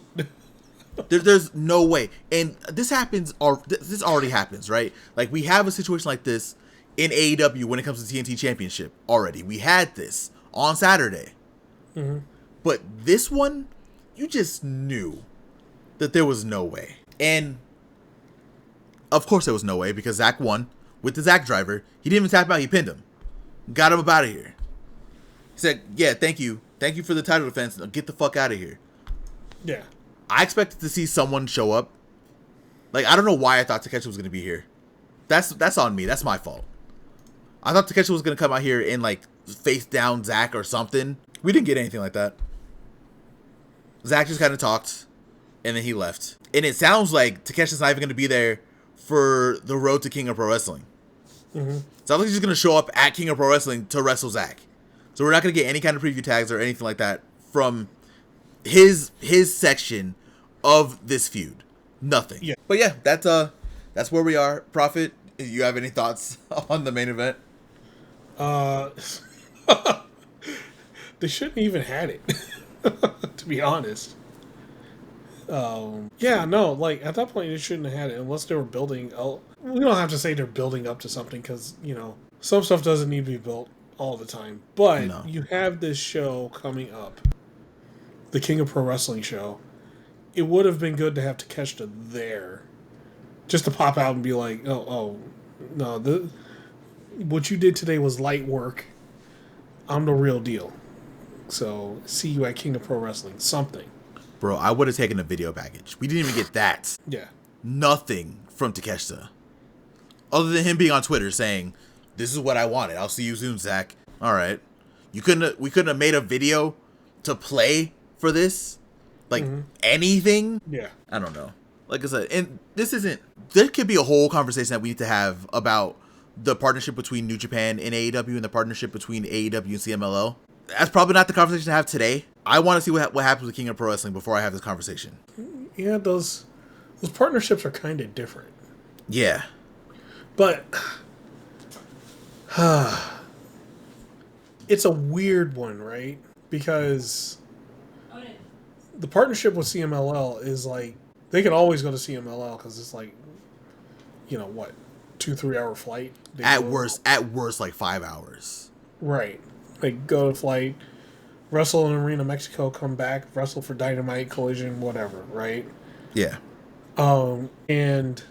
There's no way. And this happens, or this already happens, right? Like, we have a situation like this in AEW when it comes to TNT Championship already. We had this on Saturday. Mm-hmm. But this one, you just knew that there was no way. And of course there was no way because Zack won with the Zack driver. He didn't even tap out. He pinned him. Got him up out of here. He said, yeah, thank you. Thank you for the title defense. Now get the fuck out of here. Yeah. I expected to see someone show up. Like, I don't know why I thought Takahashi was going to be here. That's on me. That's my fault. I thought Takahashi was going to come out here and, like, face down Zack or something. We didn't get anything like that. Zack just kind of talked, and then he left. And it sounds like Takeshi's not even going to be there for the road to King of Pro Wrestling. Mm-hmm. Sounds like he's just going to show up at King of Pro Wrestling to wrestle Zack. So we're not going to get any kind of preview tags or anything like that from his section of this feud. Nothing. Yeah. But yeah, that's where we are. Proffitt, you have any thoughts on the main event? They shouldn't even had it. To be honest. Yeah, no, like, at that point, they shouldn't have had it unless they were building. We don't have to say they're building up to something because, you know, some stuff doesn't need to be built all the time. But no. You have this show coming up, the King of Pro Wrestling show. It would have been good to have Takeshita there just to pop out and be like, oh, no, what you did today was light work. I'm the real deal. So, see you at King of Pro Wrestling. Something. Bro, I would have taken a video package. We didn't even get that. Yeah. Nothing from Takeshita. Other than him being on Twitter saying, this is what I wanted. I'll see you soon, Zack. All right. We couldn't have made a video to play for this? Like, anything? Yeah. I don't know. Like I said, and there could be a whole conversation that we need to have about the partnership between New Japan and AEW and the partnership between AEW and CMLL. That's probably not the conversation to have today. I want to see what happens with King of Pro Wrestling before I have this conversation. Yeah, those partnerships are kind of different. Yeah. But it's a weird one, right? Because the partnership with CMLL is like, they can always go to CMLL because it's like, you know, what, 2-3 hour flight? At worst, like 5 hours. Right. Like, go to flight, wrestle in Arena, Mexico, come back, wrestle for Dynamite, Collision, whatever, right? Yeah. And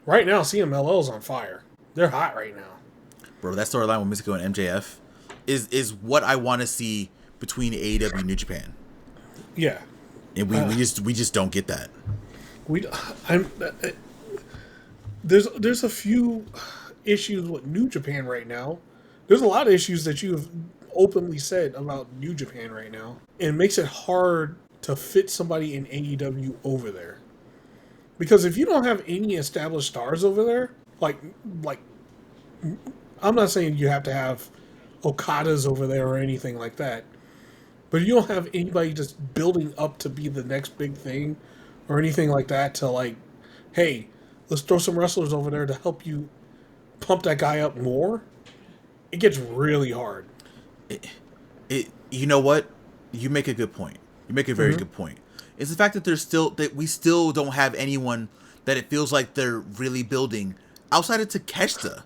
right now, CMLL's on fire. They're hot right now. Bro, that storyline with Mexico and MJF is what I want to see between AEW and New Japan. Yeah. And we just don't get that. There's a few issues with New Japan right now. There's a lot of issues that you have openly said about New Japan right now. And it makes it hard to fit somebody in AEW over there. Because if you don't have any established stars over there, like I'm not saying you have to have Okadas over there or anything like that. But if you don't have anybody just building up to be the next big thing or anything like that to like, hey, let's throw some wrestlers over there to help you pump that guy up more, it gets really hard. You know what? You make a good point. You make a very good point. It's the fact that we still don't have anyone that it feels like they're really building outside of Takeshita.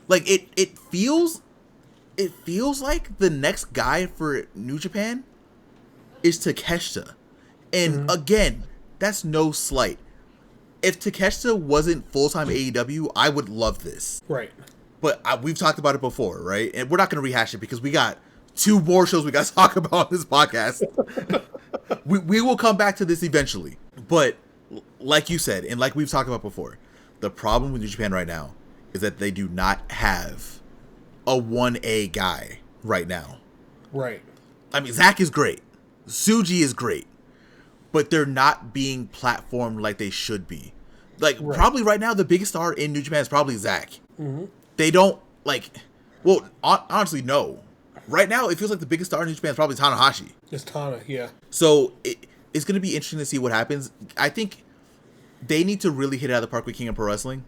Like it feels like the next guy for New Japan is Takeshita. And again, that's no slight. If Takeshita wasn't full-time AEW, I would love this. Right. But we've talked about it before, right? And we're not going to rehash it because we got 2 more shows we got to talk about on this podcast. we will come back to this eventually. But like you said, and like we've talked about before, the problem with New Japan right now is that they do not have a 1A guy right now. Right. I mean, Zack is great. Tsuji is great. But they're not being platformed like they should be. Like, probably right now, the biggest star in New Japan is probably Zack. Mm-hmm. They don't, like... Well, honestly, no. Right now, it feels like the biggest star in New Japan is probably Tanahashi. It's Tana, yeah. So, it's going to be interesting to see what happens. I think they need to really hit it out of the park with King of Pro Wrestling.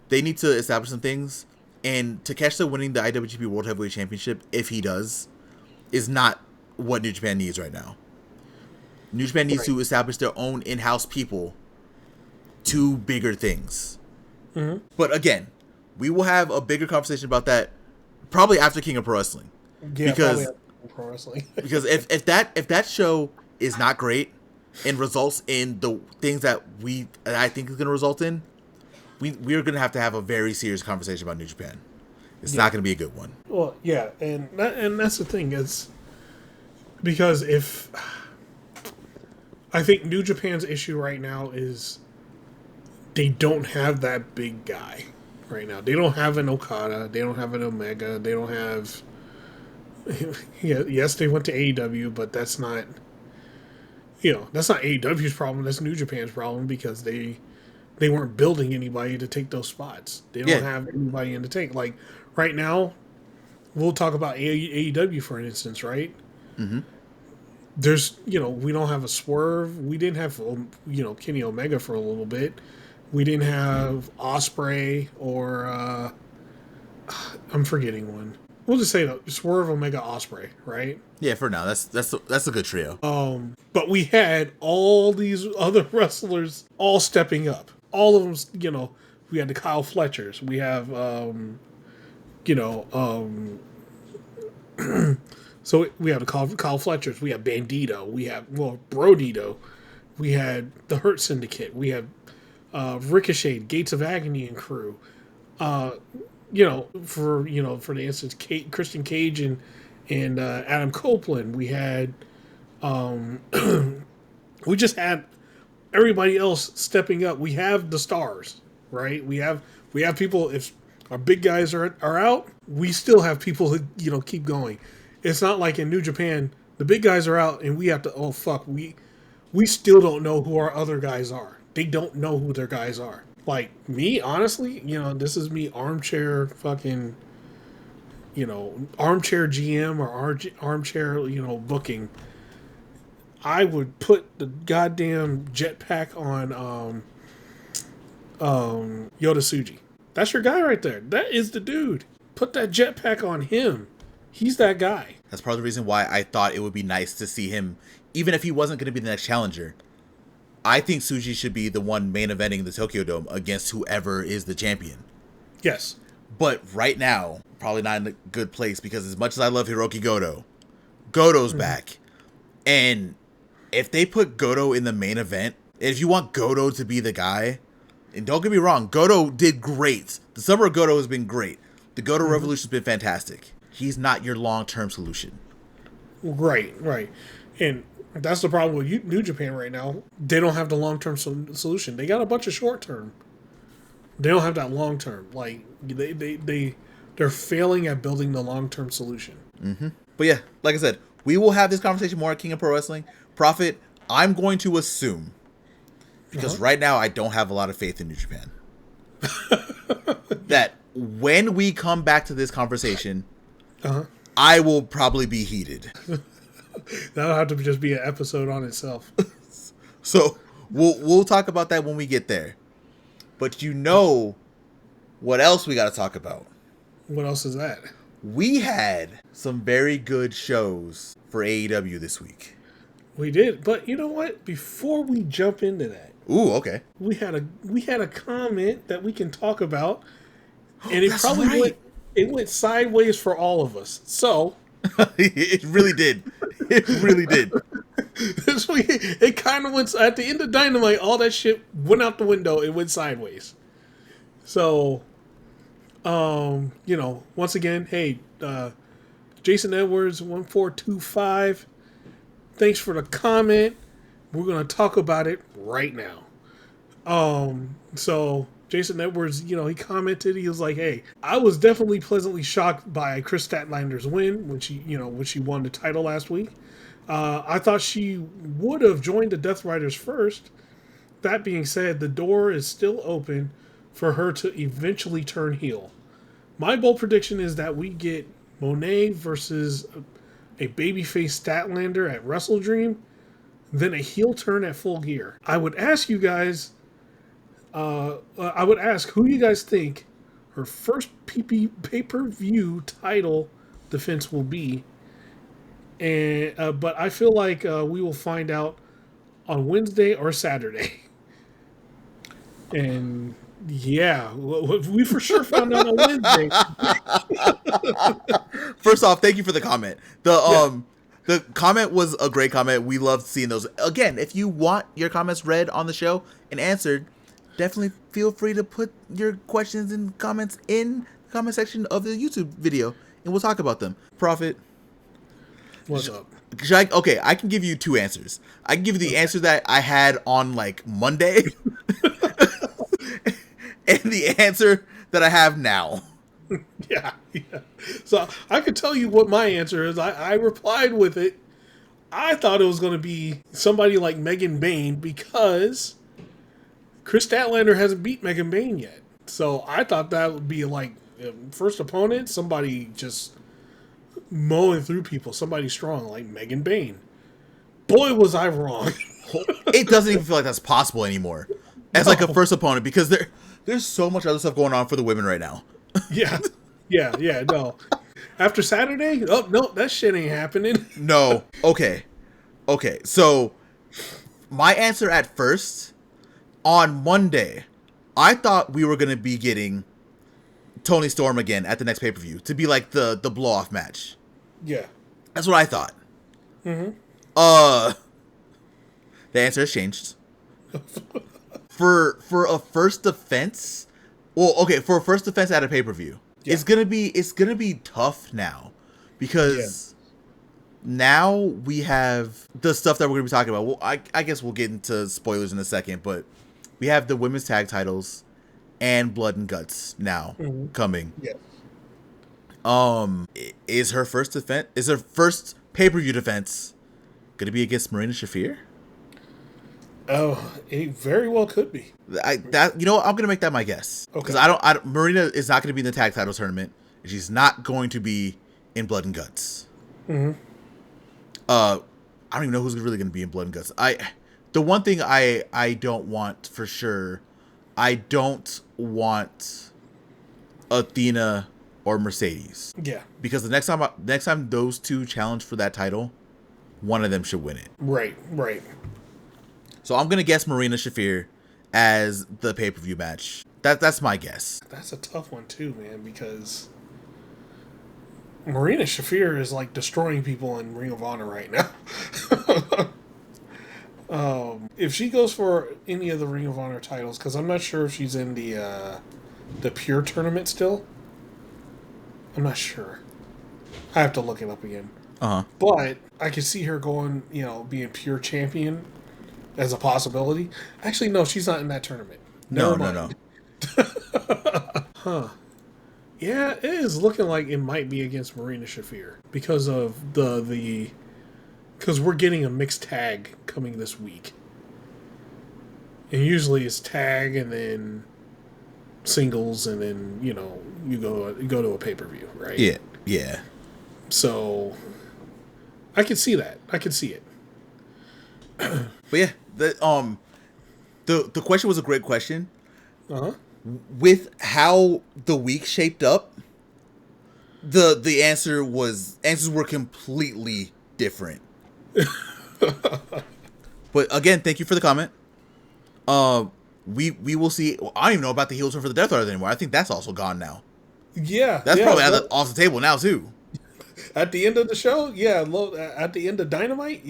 They need to establish some things. And Takeshita winning the IWGP World Heavyweight Championship, if he does, is not what New Japan needs right now. New Japan needs to establish their own in-house people to bigger things. Mm-hmm. But again, we will have a bigger conversation about that probably after King of Pro Wrestling. Yeah, because Pro Wrestling. because if that show is not great and results in the things that I think is going to result in, we're going to have a very serious conversation about New Japan. It's not going to be a good one. Well, yeah, and that's the thing is because if I think New Japan's issue right now is they don't have that big guy right now. They don't have an Okada. They don't have an Omega. They don't have. Yes, they went to AEW, but that's not. That's not AEW's problem. That's New Japan's problem because they weren't building anybody to take those spots. They don't have anybody in the tank. Like right now, we'll talk about AEW for instance, right? Mm-hmm. There's, we don't have a Swerve. We didn't have, Kenny Omega for a little bit. We didn't have Ospreay or, I'm forgetting one. We'll just say Swerve, Omega, Ospreay, right? Yeah, for now. That's a good trio. But we had all these other wrestlers all stepping up. All of them, we had the Kyle Fletchers. We have, so we have the Kyle Fletchers. We have Bandito. We have, Brodito. We had the Hurt Syndicate. We have Ricochet, Gates of Agony and crew. For the instance, Christian Cage and Adam Copeland. We had, we just had everybody else stepping up. We have the stars, right? We have people. If our big guys are out, we still have people who keep going. It's not like in New Japan, the big guys are out and we have to, we still don't know who our other guys are. They don't know who their guys are. Like me, honestly, this is me armchair fucking, armchair GM or armchair, booking. I would put the goddamn jetpack on Yota Tsuji. That's your guy right there. That is the dude. Put that jetpack on him. He's that guy. That's part of the reason why I thought it would be nice to see him, even if he wasn't going to be the next challenger. I think Tsuji should be the one main eventing the Tokyo Dome against whoever is the champion. Yes. But right now, probably not in a good place because as much as I love Hiroki Goto's back. And if they put Goto in the main event, if you want Goto to be the guy, and don't get me wrong, Goto did great. The summer of Goto has been great. The Goto Revolution has been fantastic. He's not your long-term solution. Right. And that's the problem with New Japan right now. They don't have the long-term solution. They got a bunch of short-term. They don't have that long-term. Like, they're failing at building the long-term solution. Mm-hmm. But yeah, like I said, we will have this conversation more at King of Pro Wrestling. Proffitt, I'm going to assume, because right now I don't have a lot of faith in New Japan, that when we come back to this conversation, I will probably be heated. That'll have to just be an episode on itself. So we'll talk about that when we get there. But what else we got to talk about? What else is that? We had some very good shows for AEW this week. We did, but you know what? Before we jump into that, okay, we had a comment that we can talk about, and it went sideways for all of us. So it really did. It really did. This week, it kind of went at the end of Dynamite. All that shit went out the window. It went sideways. So, once again, hey, Jason Edwards 1425. Thanks for the comment. We're gonna talk about it right now. So Jason Edwards, he commented. He was like, "Hey, I was definitely pleasantly shocked by Kris Statlander's win when she won the title last week. I thought she would have joined the Death Riders first, that being said, the door is still open for her to eventually turn heel. My bold prediction is that we get Monet versus a babyface Statlander at Wrestle Dream, then a heel turn at Full Gear. I would ask you guys, who you guys think her first pay-per-view title defense will be. And but I feel like we will find out on Wednesday or Saturday. And yeah, we for sure found out on Wednesday. First off, thank you for the comment. The comment was a great comment. We love seeing those. Again, if you want your comments read on the show and answered, definitely feel free to put your questions and comments in the comment section of the YouTube video, and we'll talk about them. Proffitt. What's up? I can give you two answers. I can give you the answer that I had on like Monday, and the answer that I have now. Yeah. So I could tell you what my answer is. I replied with it. I thought it was going to be somebody like Megan Bayne because Kris Statlander hasn't beat Megan Bayne yet. So I thought that would be like first opponent, somebody just mowing through people, somebody strong like Megan Bayne. Boy, was I wrong. It doesn't even feel like that's possible anymore as like a first opponent because there's so much other stuff going on for the women right now. Yeah, no. After Saturday? Oh, no, that shit ain't happening. No. Okay. So, my answer at first, on Monday, I thought we were going to be getting Toni Storm again at the next pay-per-view to be like the blow-off match. Yeah. That's what I thought. Mm-hmm. The answer has changed. For a first defense... Well, okay, for a first defense at a pay-per-view, it's gonna be tough now because now we have the stuff that we're gonna be talking about. Well, I guess we'll get into spoilers in a second, but we have the women's tag titles and Blood and Guts now coming. Yeah. Is her first pay-per-view defense gonna be against Marina Shafir? Oh, it very well could be. I'm gonna make that my guess because Marina is not gonna be in the tag title tournament. And she's not going to be in Blood and Guts. Mm-hmm. I don't even know who's really gonna be in Blood and Guts. The one thing I don't want for sure, I don't want Athena or Mercedes. Yeah. Because the next time those two challenge for that title, one of them should win it. Right. So I'm gonna guess Marina Shafir as the pay-per-view match. That's my guess. That's a tough one too, man, because Marina Shafir is like destroying people in Ring of Honor right now. If she goes for any of the Ring of Honor titles, because I'm not sure if she's in the Pure tournament still. I'm not sure. I have to look it up again. But I could see her going, being Pure champion as a possibility. Actually, no, she's not in that tournament. No. Huh. Yeah, it is looking like it might be against Marina Shafir because of because we're getting a mixed tag coming this week. And usually it's tag and then singles and then, you go to a pay-per-view, right? Yeah. So I could see that. I could see it. But yeah, the question was a great question. With how the week shaped up, the answers were completely different. But again, thank you for the comment. We will see. I don't even know about the heel turn for the Death Rider anymore. I think that's also gone now. Yeah, that's probably off the table now too. At the end of the show, at the end of Dynamite,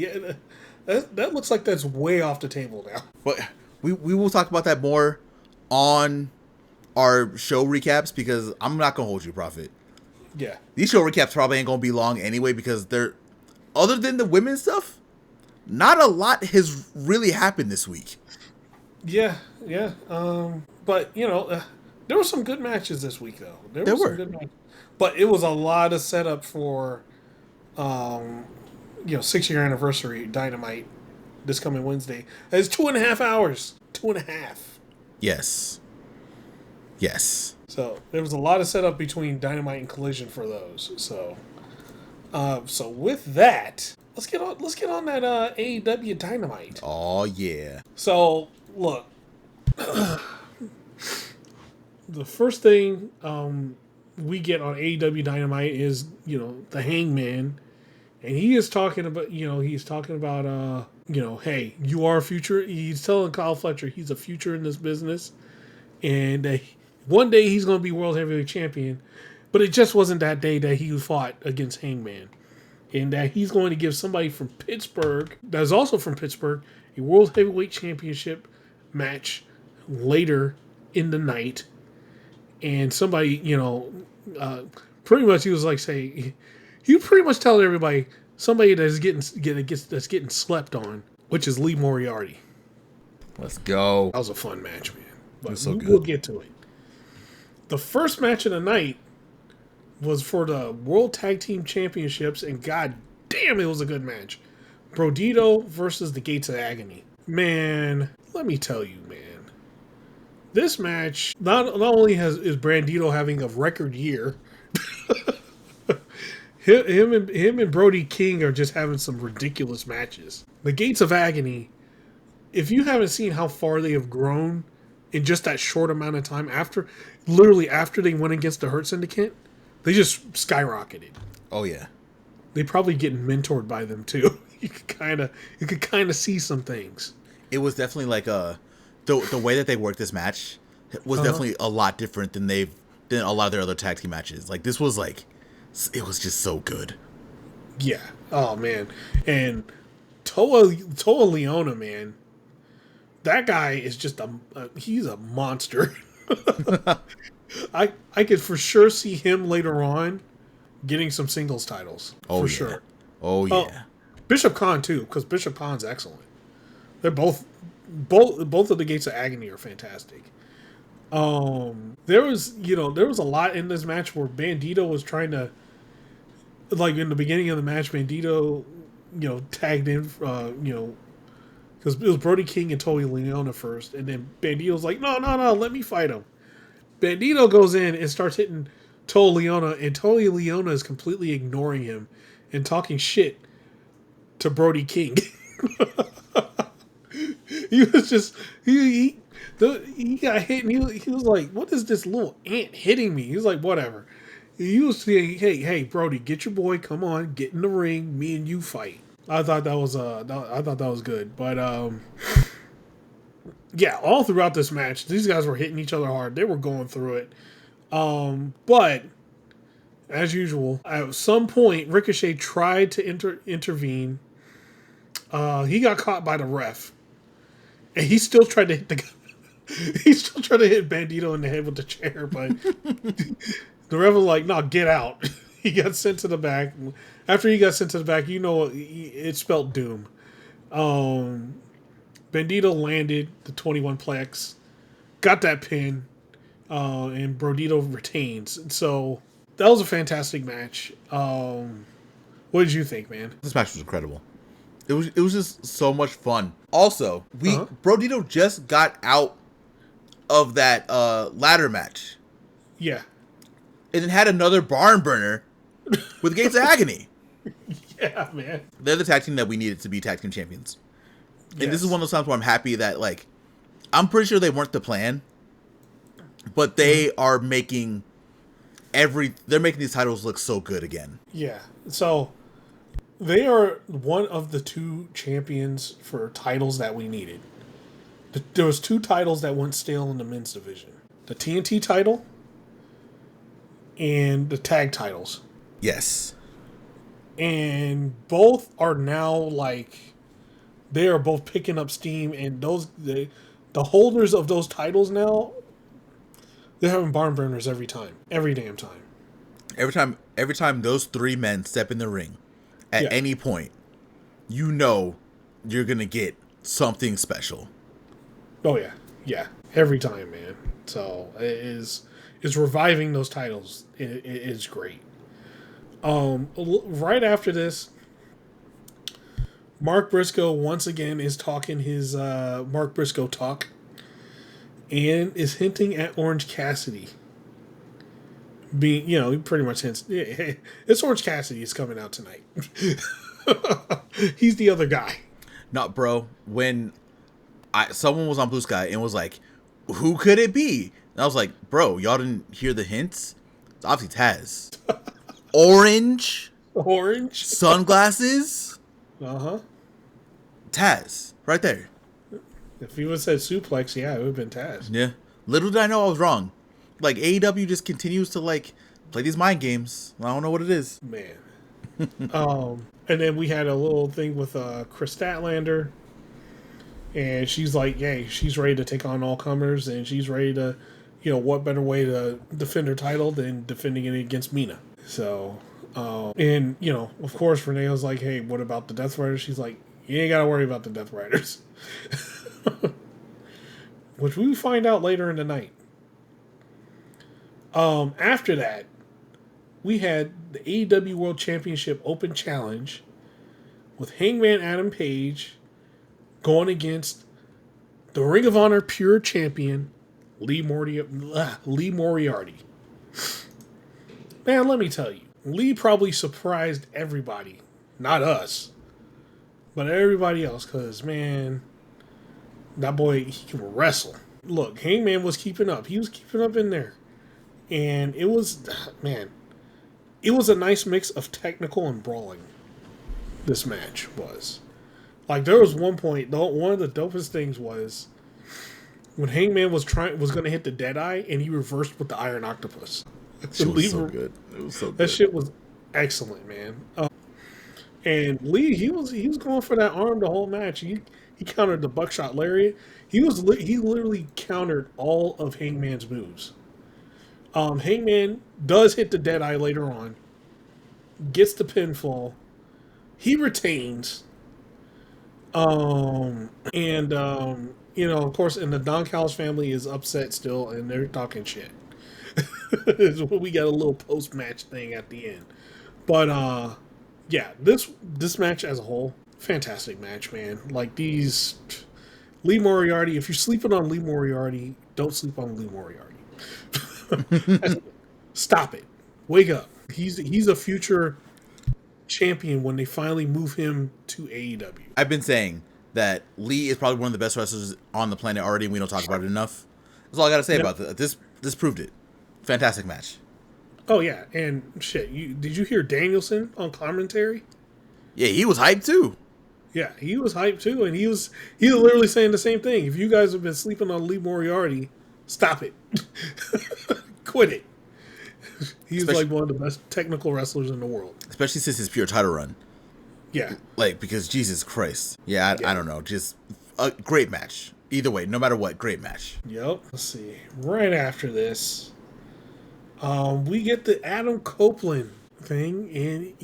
that looks like that's way off the table now. But we will talk about that more on our show recaps because I'm not gonna hold you, Proffitt. Yeah, these show recaps probably ain't gonna be long anyway because they're other than the women's stuff, not a lot has really happened this week. Yeah. But there were some good matches this week though. There were some good matches. But it was a lot of setup for 6-year anniversary Dynamite this coming Wednesday. It's 2.5 hours. 2.5. Yes. Yes. So there was a lot of setup between Dynamite and Collision for those. So with that, let's get on that AEW Dynamite. Oh yeah. So look, the first thing we get on AEW Dynamite is the Hangman, and he is talking about hey, you are a future. He's telling Kyle Fletcher he's a future in this business, and one day he's going to be World Heavyweight Champion, but it just wasn't that day that he fought against Hangman. And that he's going to give somebody from Pittsburgh, that's also from Pittsburgh, a World Heavyweight Championship match later in the night. And somebody, pretty much he was like saying, he pretty much telling everybody somebody that's getting slept on, which is Lee Moriarty. Let's go. That was a fun match, man. But so good. We'll get to it. The first match of the night was for the World Tag Team Championships, and god damn, it was a good match. Brodito versus the Gates of Agony. Man, let me tell you, man. This match, not only is Brandito having a record year, him and Brody King are just having some ridiculous matches. The Gates of Agony, if you haven't seen how far they have grown in just that short amount of time after they went against the Hurt Syndicate, they just skyrocketed. Oh yeah. They probably getting mentored by them too. You could kind of see some things. It was definitely like the way that they worked this match was definitely a lot different than a lot of their other tag team matches. Like this was it was just so good. Yeah. Oh man. And Toa Leona, man. That guy is just he's a monster. I could for sure see him later on getting some singles titles. For sure. Oh yeah. Bishop Khan too, because Bishop Khan's excellent. They're both of the Gates of Agony are fantastic. There was a lot in this match where Bandito was trying to, like in the beginning of the match, Bandito, tagged in, because it was Brody King and Toa Leona first, and then Bandito's like, no, let me fight him. Bandito goes in and starts hitting Toa Leona, and Toa Leona is completely ignoring him and talking shit to Brody King. He was just he got hit, and he was like, "What is this little ant hitting me?" He was like, "Whatever." He was saying, "Hey, Brody, get your boy. Come on, get in the ring. Me and you fight." I thought that was good, but yeah, all throughout this match, these guys were hitting each other hard. They were going through it. But as usual, at some point, Ricochet tried to intervene. He got caught by the ref, and he still tried to hit he still tried to hit Bandito in the head with the chair, but the ref was like, "No, get out." He got sent to the back. After he got sent to the back, it spelled doom. Bandito landed the 21-plex, got that pin, and Brodito retains. So that was a fantastic match. What did you think, man? This match was incredible. It was just so much fun. Also, Brodito just got out of that ladder match. Yeah. And then had another barn burner with Gates of Agony. Yeah, man. They're the tag team that we needed to be tag team champions. And this is one of those times where I'm happy that, like, I'm pretty sure they weren't the plan, but they are making they're making these titles look so good again. Yeah. So they are one of the two champions for titles that we needed. There was two titles that went stale in the men's division. The TNT title and the tag titles. Yes. And both are now, like, they are both picking up steam, and the holders of those titles now, they're having barn burners every damn time. Every time those three men step in the ring, at any point, you're gonna get something special. Oh yeah, every time, man. So it's reviving those titles. It is great. Right after this, Mark Briscoe once again is talking his Mark Briscoe talk and is hinting at Orange Cassidy. Being, he pretty much hints, yeah, hey, it's Orange Cassidy is coming out tonight. He's the other guy. No, bro, when someone was on Blue Sky and was like, who could it be? And I was like, bro, y'all didn't hear the hints? It's obviously Taz. Orange. Sunglasses. Uh-huh. Taz. Right there. If he would have said suplex, yeah, it would have been Taz. Yeah. Little did I know I was wrong. Like, AEW just continues to, like, play these mind games. I don't know what it is. Man. And then we had a little thing with Kris Statlander. And she's like, hey, she's ready to take on all comers. And she's ready to, what better way to defend her title than defending it against Mina. So, and, of course, Renee was like, hey, what about the Death Riders? She's like, you ain't got to worry about the Death Riders. Which we find out later in the night. After that, we had the AEW World Championship Open Challenge with Hangman Adam Page going against the Ring of Honor Pure Champion, Lee Moriarty. Man, let me tell you, Lee probably surprised everybody. Not us, but everybody else, because, man, that boy, he can wrestle. Look, Hangman was keeping up. He was keeping up in there. And it was, man, it was a nice mix of technical and brawling. This match was. Like, there was one point, one of the dopest things was when Hangman was going to hit the Deadeye, and he reversed with the Iron Octopus. It was so good. It was so good. That shit was excellent, man. And Lee, he was going for that arm the whole match. He countered the buckshot lariat. He literally countered all of Hangman's moves. Hangman does hit the Deadeye later on, gets the pinfall, he retains, of course, and the Don Callis family is upset still, and they're talking shit. We got a little post-match thing at the end. But, yeah, this match as a whole, fantastic match, man. Like, these... Lee Moriarty, if you're sleeping on Lee Moriarty, don't sleep on Lee Moriarty. Stop it. Wake up. He's a future champion when they finally move him to AEW. I've been saying that Lee is probably one of the best wrestlers on the planet already, and we don't talk about it enough. That's all I got to say about this. This proved it. Fantastic match. Oh, yeah. And shit, did you hear Danielson on commentary? Yeah, he was hyped too. Yeah, he was hyped too, and he was literally saying the same thing. If you guys have been sleeping on Lee Moriarty, stop it. Quit it. He's like one of the best technical wrestlers in the world. Especially since his pure title run. Yeah. Like, because Jesus Christ. Yeah, I don't know. Just a great match. Either way, no matter what, great match. Yep. Let's see. Right after this, we get the Adam Copeland thing, and,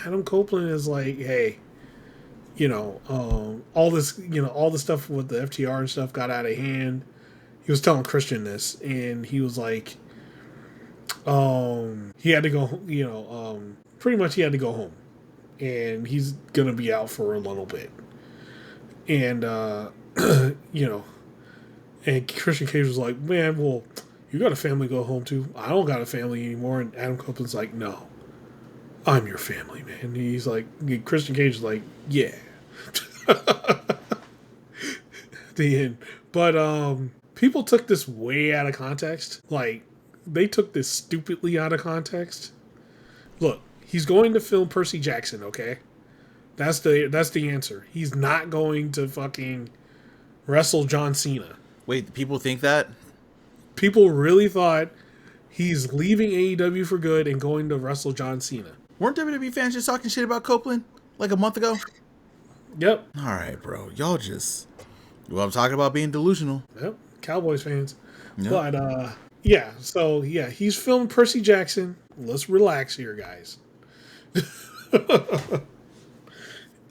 Adam Copeland is like, hey, all this, all the stuff with the FTR and stuff got out of hand. He was telling Christian this, and he was like, he had to go, pretty much he had to go home, and he's gonna be out for a little bit, and and Christian Cage was like, man, well, you got a family to go home to. I don't got a family anymore. And Adam Copeland's like, no, I'm your family, man. And he's like, Christian Cage is like, yeah. The end. But people took this way out of context. Like, they took this stupidly out of context. Look, he's going to film Percy Jackson, okay? That's the answer. He's not going to fucking wrestle John Cena. Wait, people think that? People really thought he's leaving AEW for good and going to wrestle John Cena. Weren't WWE fans just talking shit about Copeland like a month ago? Yep. All right, bro. Y'all just... Well, I'm talking about being delusional. Yep. Cowboys fans. Yep. But, yeah. So, yeah, he's filmed Percy Jackson. Let's relax here, guys.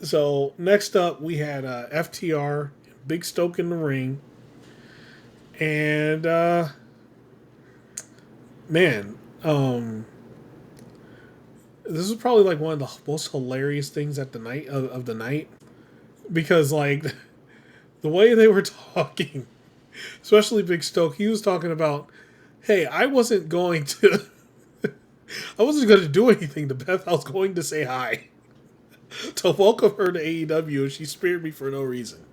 So, next up, we had FTR, Big Stoke in the ring. And, man, this is probably like one of the most hilarious things at the night of the night. because like the way they were talking, especially Big Stoke, he was talking about, hey, I wasn't going to do anything to Beth. I was going to say hi to welcome her to AEW, and she spared me for no reason.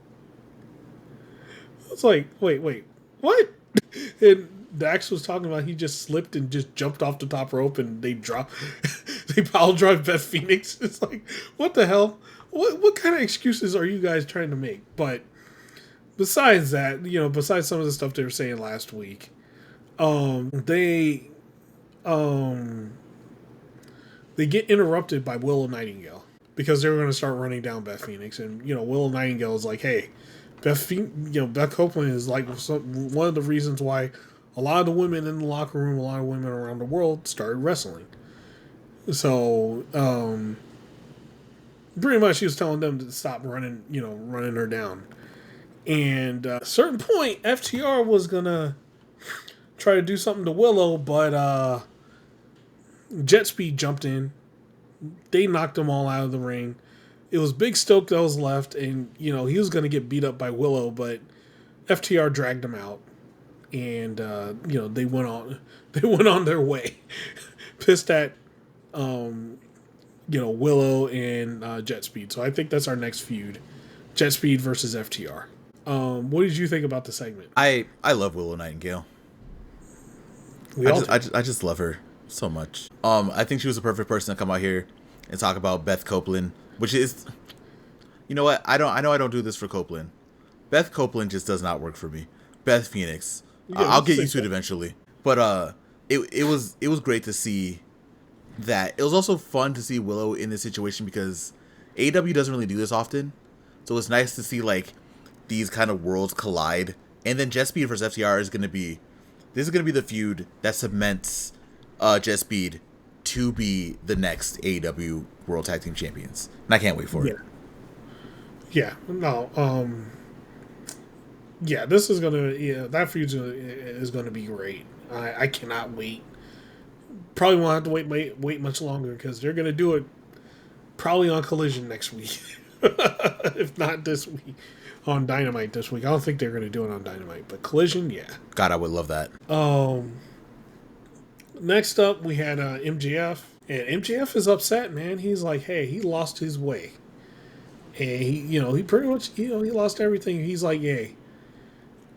It's like, wait, what? And Dax was talking about he just slipped and just jumped off the top rope, and they pile drive Beth Phoenix. It's like, what the hell? What kind of excuses are you guys trying to make? But besides that, besides some of the stuff they were saying last week, they get interrupted by Willow Nightingale because they were going to start running down Beth Phoenix, and Willow Nightingale is like, hey, Beth Copeland is like one of the reasons why a lot of the women in the locker room, a lot of women around the world started wrestling. So, pretty much she was telling them to stop running her down. And at a certain point, FTR was going to try to do something to Willow, but Jetspeed jumped in. They knocked them all out of the ring. It was Big Stoke that was left, and he was going to get beat up by Willow, but FTR dragged him out, and they went on their way, pissed at Willow and Jetspeed. So I think that's our next feud, Jetspeed versus FTR. What did you think about the segment? I love Willow Nightingale. I just love her so much. I think she was the perfect person to come out here and talk about Beth Copeland, which is, you know what? I know I don't do this for Copeland. Beth Copeland just does not work for me. Beth Phoenix, I'll get used to it eventually. But it was great to see that. It was also fun to see Willow in this situation because AEW doesn't really do this often, so it's nice to see like these kind of worlds collide. And then Jetspeed versus FTR is going to be the feud that cements Jetspeed to be the next AEW World Tag Team Champions. And I can't wait for it. Yeah. No. Yeah, this is that feud is gonna be great. I cannot wait. Probably won't have to wait much longer because they're gonna do it probably on Collision next week, if not this week. On Dynamite this week. I don't think they're going to do it on Dynamite, but Collision, yeah. God, I would love that. Next up, we had MJF, and MJF is upset, man. He's like, hey, he lost his way, and he pretty much, he lost everything. He's like, hey,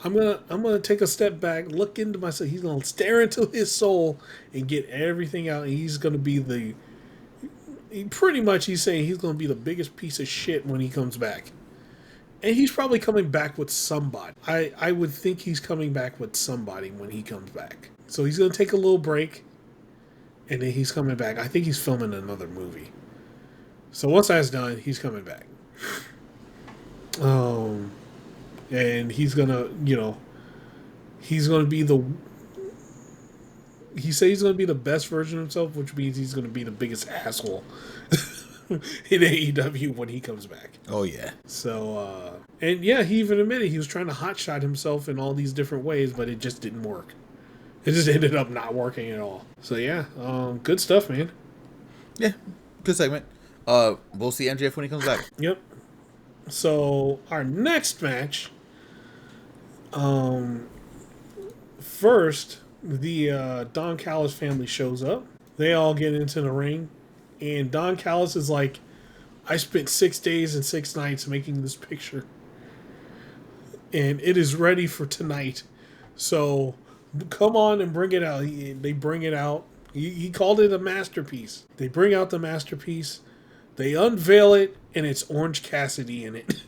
I'm gonna take a step back, look into myself. He's gonna stare into his soul and get everything out. And he's gonna be he's saying he's gonna be the biggest piece of shit when he comes back. And he's probably coming back with somebody. I would think he's coming back with somebody when he comes back. So he's going to take a little break, and then he's coming back. I think he's filming another movie. So once that's done, he's coming back. And he's going to, he's going to be he says he's going to be the best version of himself, which means he's going to be the biggest asshole in AEW when he comes back. Oh, yeah. So, and yeah, he even admitted he was trying to hotshot himself in all these different ways, but it just didn't work. It just ended up not working at all. So, yeah, good stuff, man. Yeah, good segment. We'll see MJF when he comes back. Yep. So, our next match, first, the Don Callis family shows up. They all get into the ring. And Don Callis is like, I spent 6 days and 6 nights making this picture. And it is ready for tonight. So come on and bring it out. They bring it out. He called it a masterpiece. They bring out the masterpiece. They unveil it, and it's Orange Cassidy in it.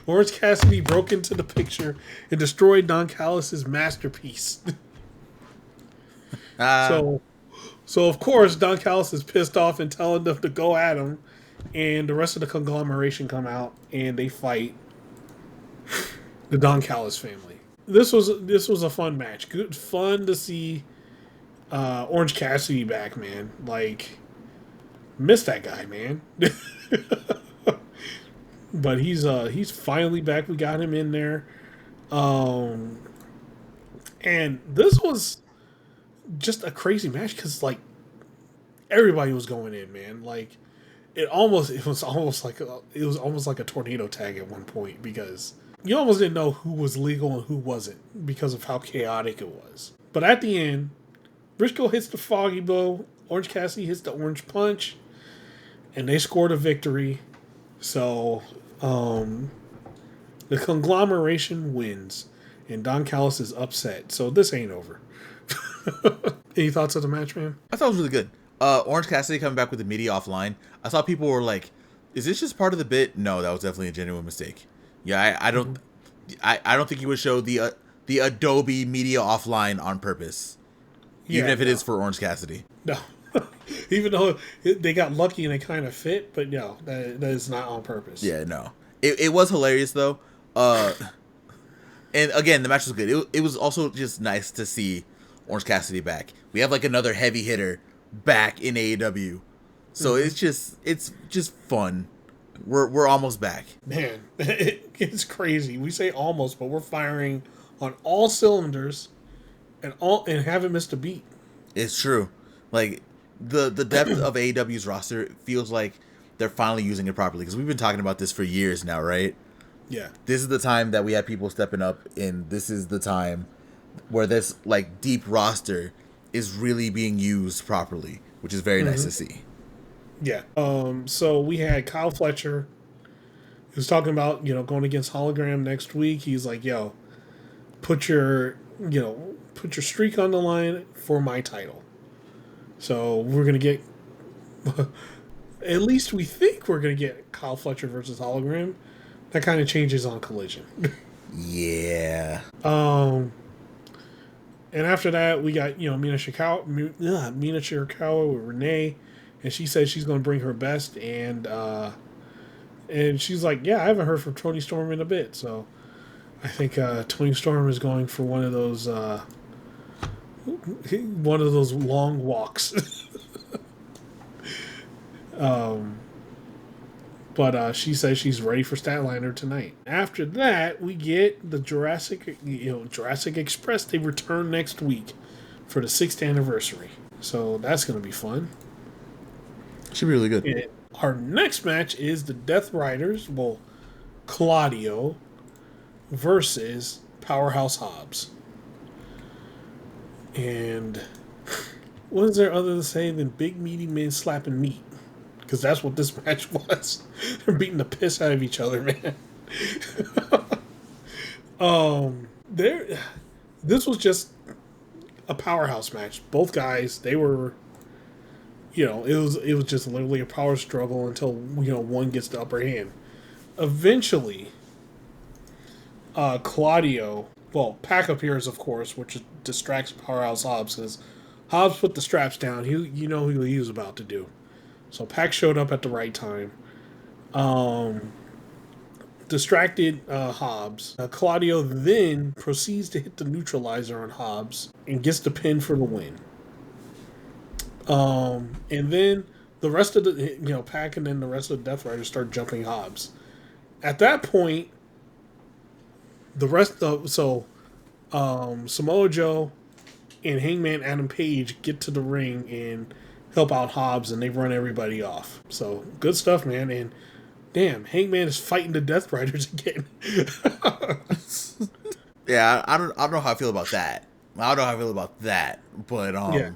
Orange Cassidy broke into the picture and destroyed Don Callis' masterpiece. So of course, Don Callis is pissed off and telling them to go at him, and the rest of the conglomeration come out and they fight the Don Callis family. This was a fun match. Good fun to see Orange Cassidy back, man. Like, miss that guy, man. But he's finally back. We got him in there, and this was just a crazy match because like everybody was going in, man. Like it was almost like a tornado tag at one point, because you almost didn't know who was legal and who wasn't because of how chaotic it was. But at the end, Briscoe hits the Foggy Blow, Orange Cassidy hits the Orange Punch, and they scored a victory. So the conglomeration wins, and Don Callis is upset. So this ain't over. Any thoughts on the match, man? I thought it was really good. Orange Cassidy coming back with the media offline. I saw people were like, "Is this just part of the bit?" No, that was definitely a genuine mistake. Yeah, I don't think you would show the Adobe media offline on purpose, even if it is for Orange Cassidy. No, even though they got lucky and they kind of fit, but no, that is not on purpose. Yeah, no, it was hilarious though. And again, the match was good. It was also just nice to see Orange Cassidy back. We have like another heavy hitter back in AEW, so it's just fun. We're almost back, man. It's crazy. We say almost, but we're firing on all cylinders and haven't missed a beat. It's true. Like the depth of AEW's roster feels like they're finally using it properly, because we've been talking about this for years now, right? Yeah. This is the time that we have people stepping up, and this is the time where this like deep roster is really being used properly, which is very nice to see. Yeah. So we had Kyle Fletcher, who's talking about, going against Hologram next week. He's like, yo, put your streak on the line for my title. So we're going to get, at least we think we're going to get Kyle Fletcher versus Hologram. That kind of changes on Collision. Yeah. And after that, we got, Mina Shirakawa with Renee. And she says she's going to bring her best, and she's like, yeah, I haven't heard from Toni Storm in a bit, so I think Toni Storm is going for one of those long walks. But she says she's ready for Statlander tonight. After that, we get the Jurassic Express. They return next week for the 6th anniversary, so that's going to be fun. Should be really good. And our next match is the Death Riders, Claudio versus Powerhouse Hobbs. And what is there other to say than big meaty men slapping meat? Because that's what this match was. They're beating the piss out of each other, man. This was just a powerhouse match. Both guys, they were, it was just literally a power struggle until, one gets the upper hand. Eventually, Claudio, Pac appears, of course, which distracts Powerhouse Hobbs, because Hobbs put the straps down. Who he was about to do. So Pac showed up at the right time. Distracted Hobbs. Claudio then proceeds to hit the neutralizer on Hobbs and gets the pin for the win. And then the rest of the, Pac and then the rest of the Death Riders start jumping Hobbs. At that point, Samoa Joe and Hangman Adam Page get to the ring and help out Hobbs, and they run everybody off. So good stuff, man. And damn, Hangman is fighting the Death Riders again. Yeah, I don't know how I feel about that. But yeah.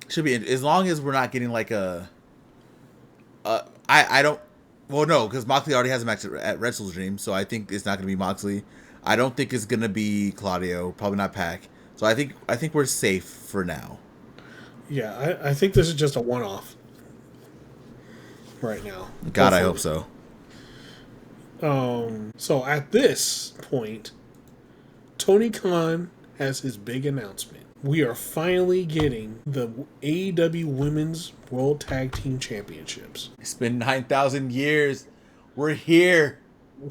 Should be, as long as we're not getting like I don't. Well, no, because Moxley already has a match at Wrestle Dream, so I think it's not going to be Moxley. I don't think it's going to be Claudio. Probably not Pac. So I think we're safe for now. Yeah, I think this is just a one-off right now. God, hopefully. I hope so. So at this point, Tony Khan has his big announcement. We are finally getting the AEW Women's World Tag Team Championships. It's been 9,000 years. We're here.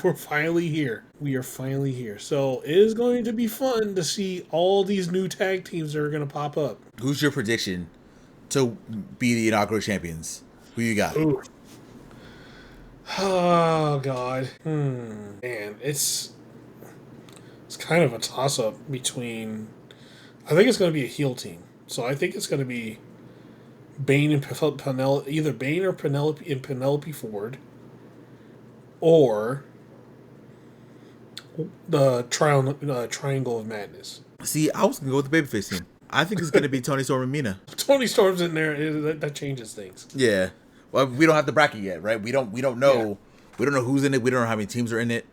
We're finally here. We are finally here. So it is going to be fun to see all these new tag teams that are going to pop up. Who's your prediction to be the inaugural champions? Who you got? Ooh. Oh, God. Man, it's kind of a toss-up between... I think it's going to be a heel team. So I think it's going to be Bane and Penelope, either Bane or Penelope Ford, or the Triangle of Madness. See, I was gonna go with the babyface team. I think it's gonna be Tony Storm and Mina. Tony Storm's in there. That changes things. Yeah. Well, we don't have the bracket yet, right? We don't know. Yeah. We don't know who's in it. We don't know how many teams are in it.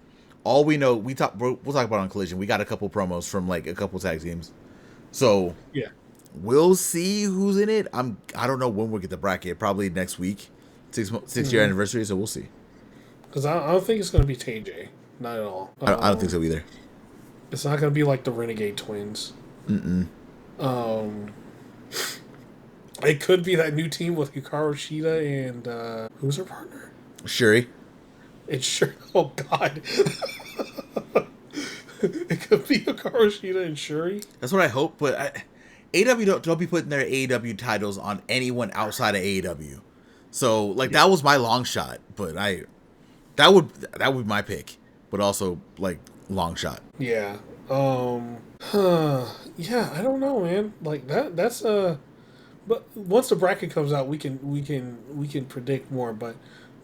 All we know, we'll talk about on Collision. We got a couple promos from like a couple tag teams. So yeah, we'll see who's in it. I don't know when we'll get the bracket. Probably next week, 6-year anniversary. So we'll see. Because I don't think it's gonna be TJ. Not at all. I don't think so either. It's not gonna be like the Renegade Twins. It could be that new team with Hikaru Shida and who's her partner? Shuri. It's Shuri. Oh God. It could be Hikaru Shida and Shuri. That's what I hope, but AEW don't be putting their AEW titles on anyone outside of AEW. So like that was my long shot, but that would be my pick, but also like long shot. Yeah. Yeah, I don't know, man. Like that's but once the bracket comes out, we can predict more, but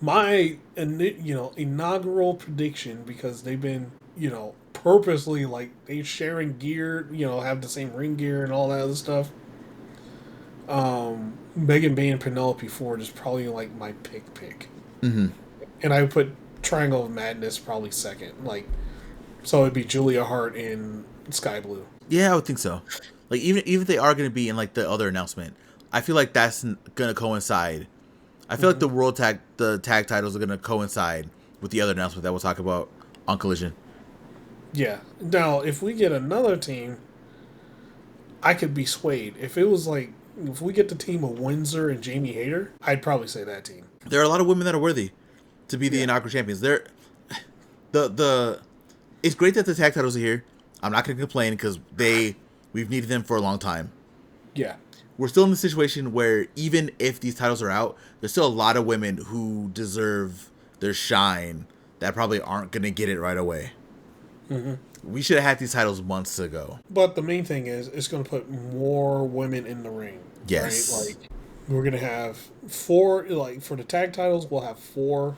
my inaugural prediction, because they've been, purposely like they sharing gear, have the same ring gear and all that other stuff. Megan Bay and Penelope Ford is probably like my pick. Mm-hmm. And I would put Triangle of Madness probably second. Like, so it'd be Julia Hart and Sky Blue. Yeah, I would think so. Like even if they are going to be in like the other announcement, I feel like that's going to coincide. I feel like the tag titles are going to coincide with the other announcement that we'll talk about on Collision. Yeah. Now, if we get another team, I could be swayed. If it was like, if we get the team of Windsor and Jamie Hayter, I'd probably say that team. There are a lot of women that are worthy to be the inaugural champions. It's great that the tag titles are here. I'm not going to complain because we've needed them for a long time. Yeah. We're still in the situation where even if these titles are out, there's still a lot of women who deserve their shine that probably aren't going to get it right away. Mm-hmm. We should have had these titles months ago. But the main thing is, it's going to put more women in the ring. Yes. Right? Like, we're going to have 4, like, for the tag titles, we'll have 4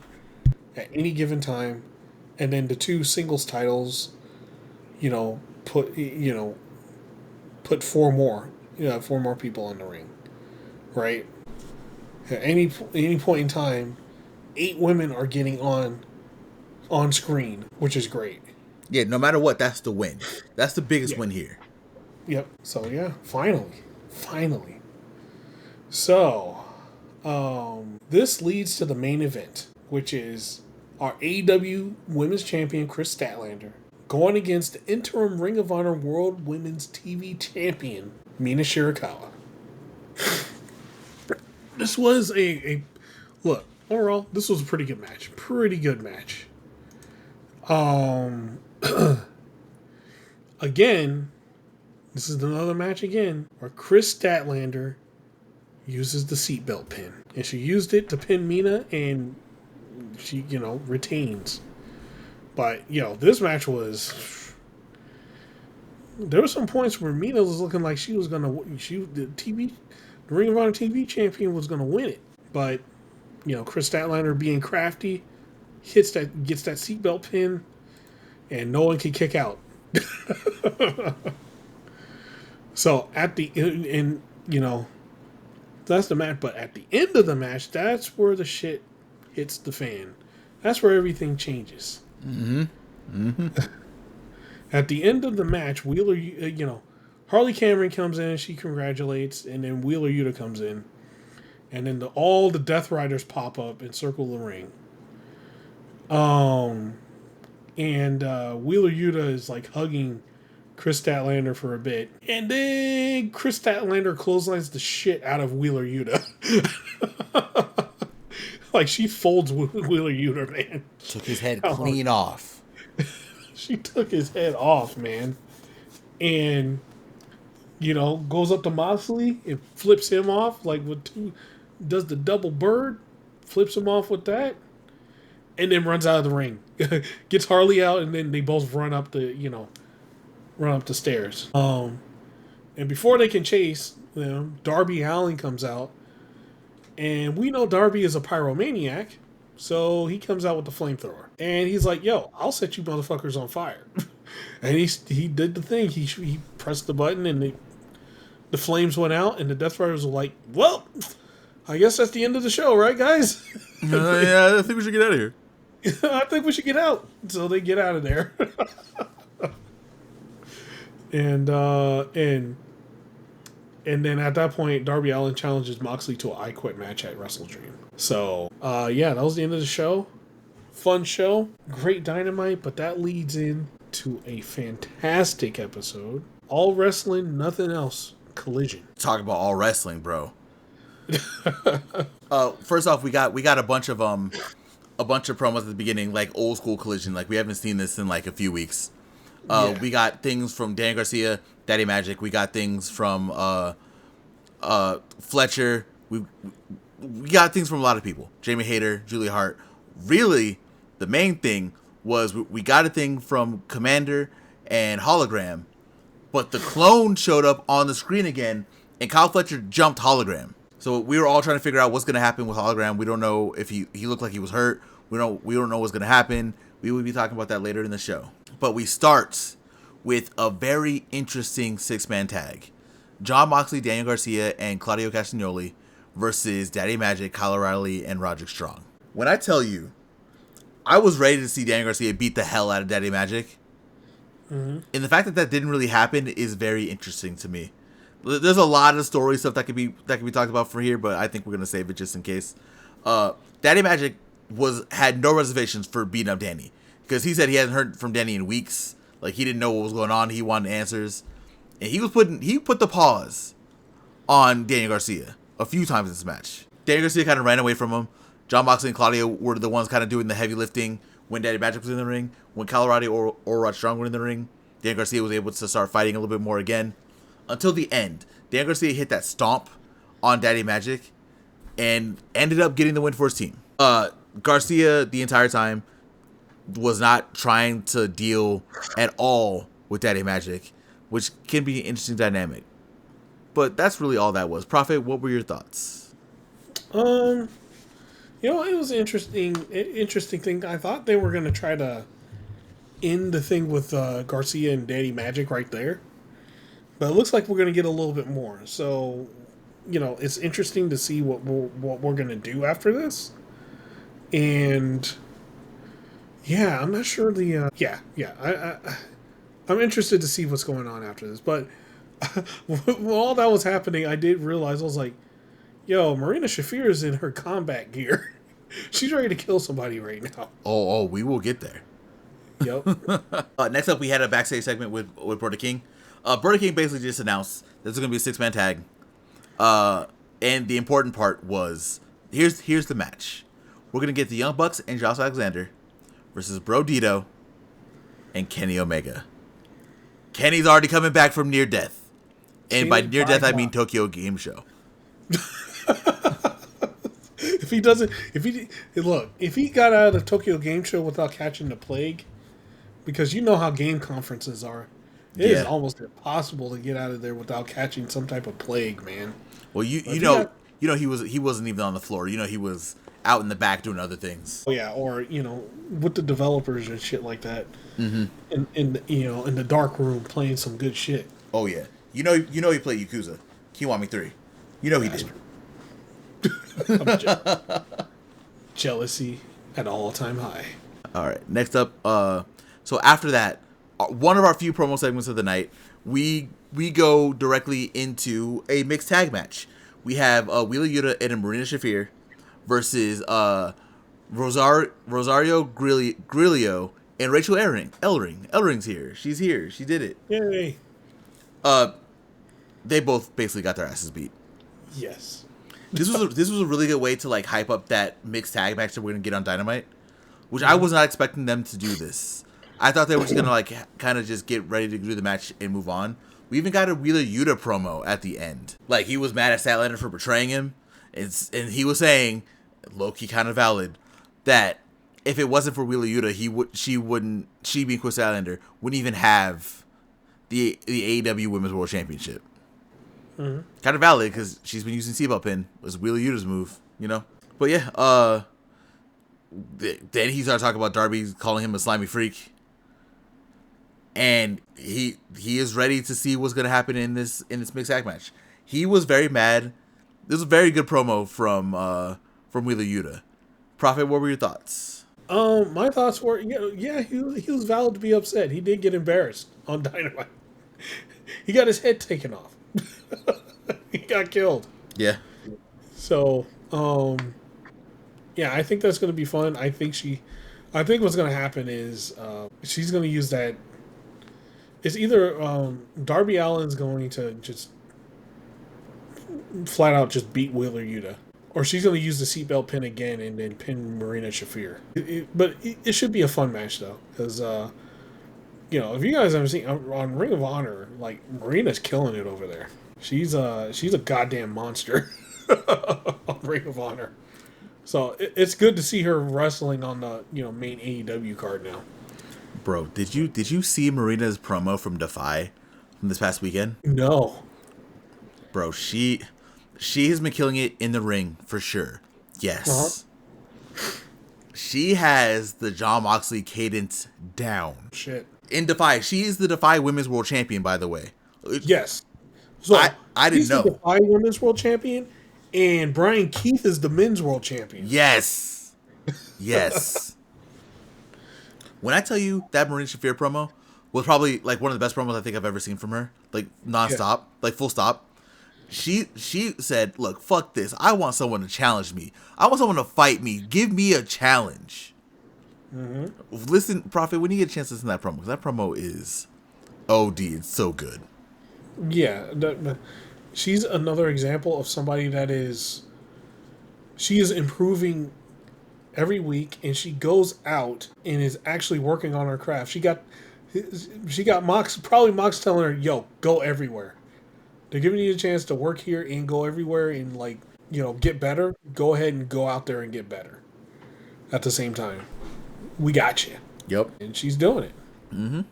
at any given time. And then the 2 singles titles, put 4 more. 4 more people in the ring. Right? At any point in time, 8 women are getting on screen, which is great. Yeah, no matter what, that's the win. That's the biggest win here. Yep. So yeah, finally. So, this leads to the main event, which is our AEW Women's Champion Kris Statlander going against the interim Ring of Honor World Women's TV Champion Mina Shirakawa. This was a look, overall, this was a pretty good match. Again, this is another match again where Kris Statlander uses the seatbelt pin. And she used it to pin Mina, and she, retains. But, this match was... There were some points where Mina was looking like she was going to... The Ring of Honor TV champion was going to win it. But, Kris Statlander being crafty, gets that seatbelt pin, and no one can kick out. So at the end, that's the match. But at the end of the match, that's where the shit hits the fan. That's where everything changes. Mm-hmm. Mm-hmm. At the end of the match, Wheeler, Harley Cameron comes in, she congratulates, and then Wheeler Yuta comes in, and then all the Death Riders pop up and circle the ring. And Wheeler Yuta is like hugging Kris Statlander for a bit. And then Kris Statlander clotheslines the shit out of Wheeler Yuta. Like, she folds Wheeler Yuta, man. Took his head clean off. She took his head off, man. And, goes up to Moxley and flips him off. Like, does the double bird, flips him off with that. And then runs out of the ring. Gets Harley out, and then they both run up the stairs. And before they can chase, Darby Allin comes out And we know Darby is a pyromaniac, so he comes out with the flamethrower. And he's like, yo, I'll set you motherfuckers on fire. And he did the thing. He pressed the button and the flames went out and the Death Riders were like, well, I guess that's the end of the show, right, guys? Yeah, I think we should get out of here. I think we should get out. So they get out of there. And then at that point, Darby Allin challenges Moxley to an I Quit match at Wrestle Dream. So, yeah, that was the end of the show. Fun show. Great Dynamite, but that leads in to a fantastic episode. All wrestling, nothing else. Collision. Talk about all wrestling, bro. First off, we got a bunch of promos at the beginning, like old school Collision. Like we haven't seen this in like a few weeks. Yeah. We got things from Dan Garcia, Daddy Magic. We got things from Fletcher. We got things from a lot of people. Jamie Hayter, Julia Hart. Really, the main thing was we got a thing from Commander and Hologram, but the clone showed up on the screen again, and Kyle Fletcher jumped Hologram. So we were all trying to figure out what's going to happen with Hologram. We don't know if he looked like he was hurt. We don't know what's going to happen. We will be talking about that later in the show. But we start with a very interesting six-man tag. Jon Moxley, Daniel Garcia, and Claudio Castagnoli versus Daddy Magic, Kyle O'Reilly, and Roderick Strong. When I tell you, I was ready to see Daniel Garcia beat the hell out of Daddy Magic. Mm-hmm. And the fact that didn't really happen is very interesting to me. There's a lot of story stuff that could be talked about for here, but I think we're gonna save it just in case. Daddy Magic had no reservations for beating up Danny because he said he hadn't heard from Danny in weeks. Like he didn't know what was going on. He wanted answers, and he put the pause on Daniel Garcia a few times in this match. Daniel Garcia kind of ran away from him. Jon Moxley and Claudio were the ones kind of doing the heavy lifting when Daddy Magic was in the ring. When Colorado or Rod Strong were in the ring, Daniel Garcia was able to start fighting a little bit more again. Until the end, Daniel Garcia hit that stomp on Daddy Magic and ended up getting the win for his team. Garcia, the entire time, was not trying to deal at all with Daddy Magic, which can be an interesting dynamic. But that's really all that was. Proffitt, what were your thoughts? It was an interesting thing. I thought they were going to try to end the thing with Garcia and Daddy Magic right there. But it looks like we're going to get a little bit more. So, it's interesting to see what we're going to do after this. And, yeah, I'm not sure I'm interested to see what's going on after this. But while that was happening, I did realize, I was like, yo, Marina Shafir is in her combat gear. She's ready to kill somebody right now. Oh, we will get there. Yep. Next up, we had a backstage segment with Brother King. Brother King basically just announced this is going to be a six-man tag. And the important part was, here's the match. We're going to get the Young Bucks and Josh Alexander versus Bro Dito and Kenny Omega. Kenny's already coming back from near death. And by near death, I mean Tokyo Game Show. If he got out of the Tokyo Game Show without catching the plague, because you know how game conferences are, it is almost impossible to get out of there without catching some type of plague, man. Well, he wasn't even on the floor. He was out in the back doing other things. Oh yeah, or with the developers and shit like that. Mm-hmm. In the dark room playing some good shit. Oh yeah, he played Yakuza, Kiwami 3. He did. Jealousy at all-time high. All right, next up. So after that, one of our few promo segments of the night, we go directly into a mixed tag match. We have Wheeler Yuta and Marina Shafir versus Rosario Grillo and Rachel Ellering. Ellering's here. She's here. She did it. Yay. They both basically got their asses beat. Yes. This was a really good way to like hype up that mixed tag match that we're gonna get on Dynamite, which I was not expecting them to do this. I thought they were just gonna like kind of just get ready to do the match and move on. We even got a Wheeler Yuta promo at the end. Like he was mad at Statlander for betraying him, and he was saying, low key kind of valid, that if it wasn't for Wheeler Yuta, she being Chris Statlander wouldn't even have the AEW Women's World Championship. Kind of valid because she's been using seatbelt pin. It was Wheeler Yuta's move, you know. But yeah, then he started talking about Darby calling him a slimy freak, and he is ready to see what's gonna happen in this mixed tag match. He was very mad. This was a very good promo from Wheeler Yuta. Proffitt, what were your thoughts? My thoughts were, he was valid to be upset. He did get embarrassed on Dynamite. He got his head taken off. He got killed. Yeah. So, I think that's going to be fun. I think what's going to happen is she's going to use that. It's either Darby Allin's going to just flat out just beat Wheeler Yuta, or she's going to use the seatbelt pin again and then pin Marina Shafir. But it should be a fun match though, because if you guys haven't seen on Ring of Honor, like Marina's killing it over there. She's a goddamn monster on Ring of Honor. So it's good to see her wrestling on the main AEW card now. Bro, did you see Marina's promo from Defy from this past weekend? No. Bro, she has been killing it in the ring for sure. Yes. She has the Jon Moxley cadence down. Shit. In Defy, she is the Defy Women's World Champion, by the way. Yes. So I didn't know. He's the Defy Women's World Champion, and Brian Keith is the Men's World Champion. Yes. Yes. When I tell you that Marina Shafir promo was probably like one of the best promos I think I've ever seen from her, like nonstop, like full stop. She said, "Look, fuck this. I want someone to challenge me. I want someone to fight me. Give me a challenge." Mm-hmm. Listen, Proffitt, when you get a chance to listen to that promo, because that promo is OD. It's so good. Yeah, she's another example of somebody she is improving every week, and she goes out and is actually working on her craft. She got Mox telling her, "Yo, go everywhere. They're giving you a chance to work here and go everywhere and get better. Go ahead and go out there and get better. At the same time, we got you." Yep, and she's doing it. Mm-hmm.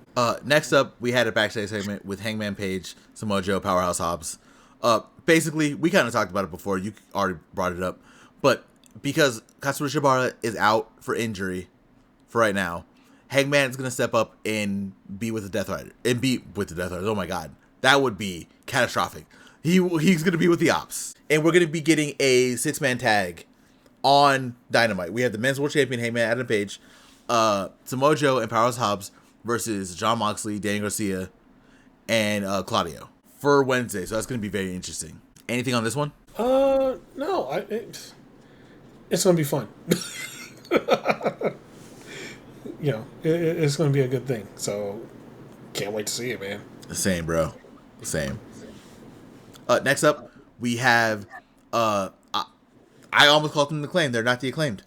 Next up, we had a backstage segment with Hangman Page, Samoa Joe, Powerhouse Hobbs. Basically, we kind of talked about it before. You already brought it up, but because Katsura Shibata is out for injury for right now, Hangman's gonna step up and be with the Death Rider. Oh my god, that would be catastrophic. He's gonna be with the Ops, and we're gonna be getting a 6-man tag on Dynamite. We have the Men's World Champion Hangman Adam Page, Samoa Joe, and Powerhouse Hobbs versus Jon Moxley, Danny Garcia, and Claudio for Wednesday. So that's gonna be very interesting. Anything on this one? No. It's gonna be fun. It's gonna be a good thing. So can't wait to see it, man. Same, bro. Same. Next up, we have I almost called them the Acclaimed. They're not the Acclaimed.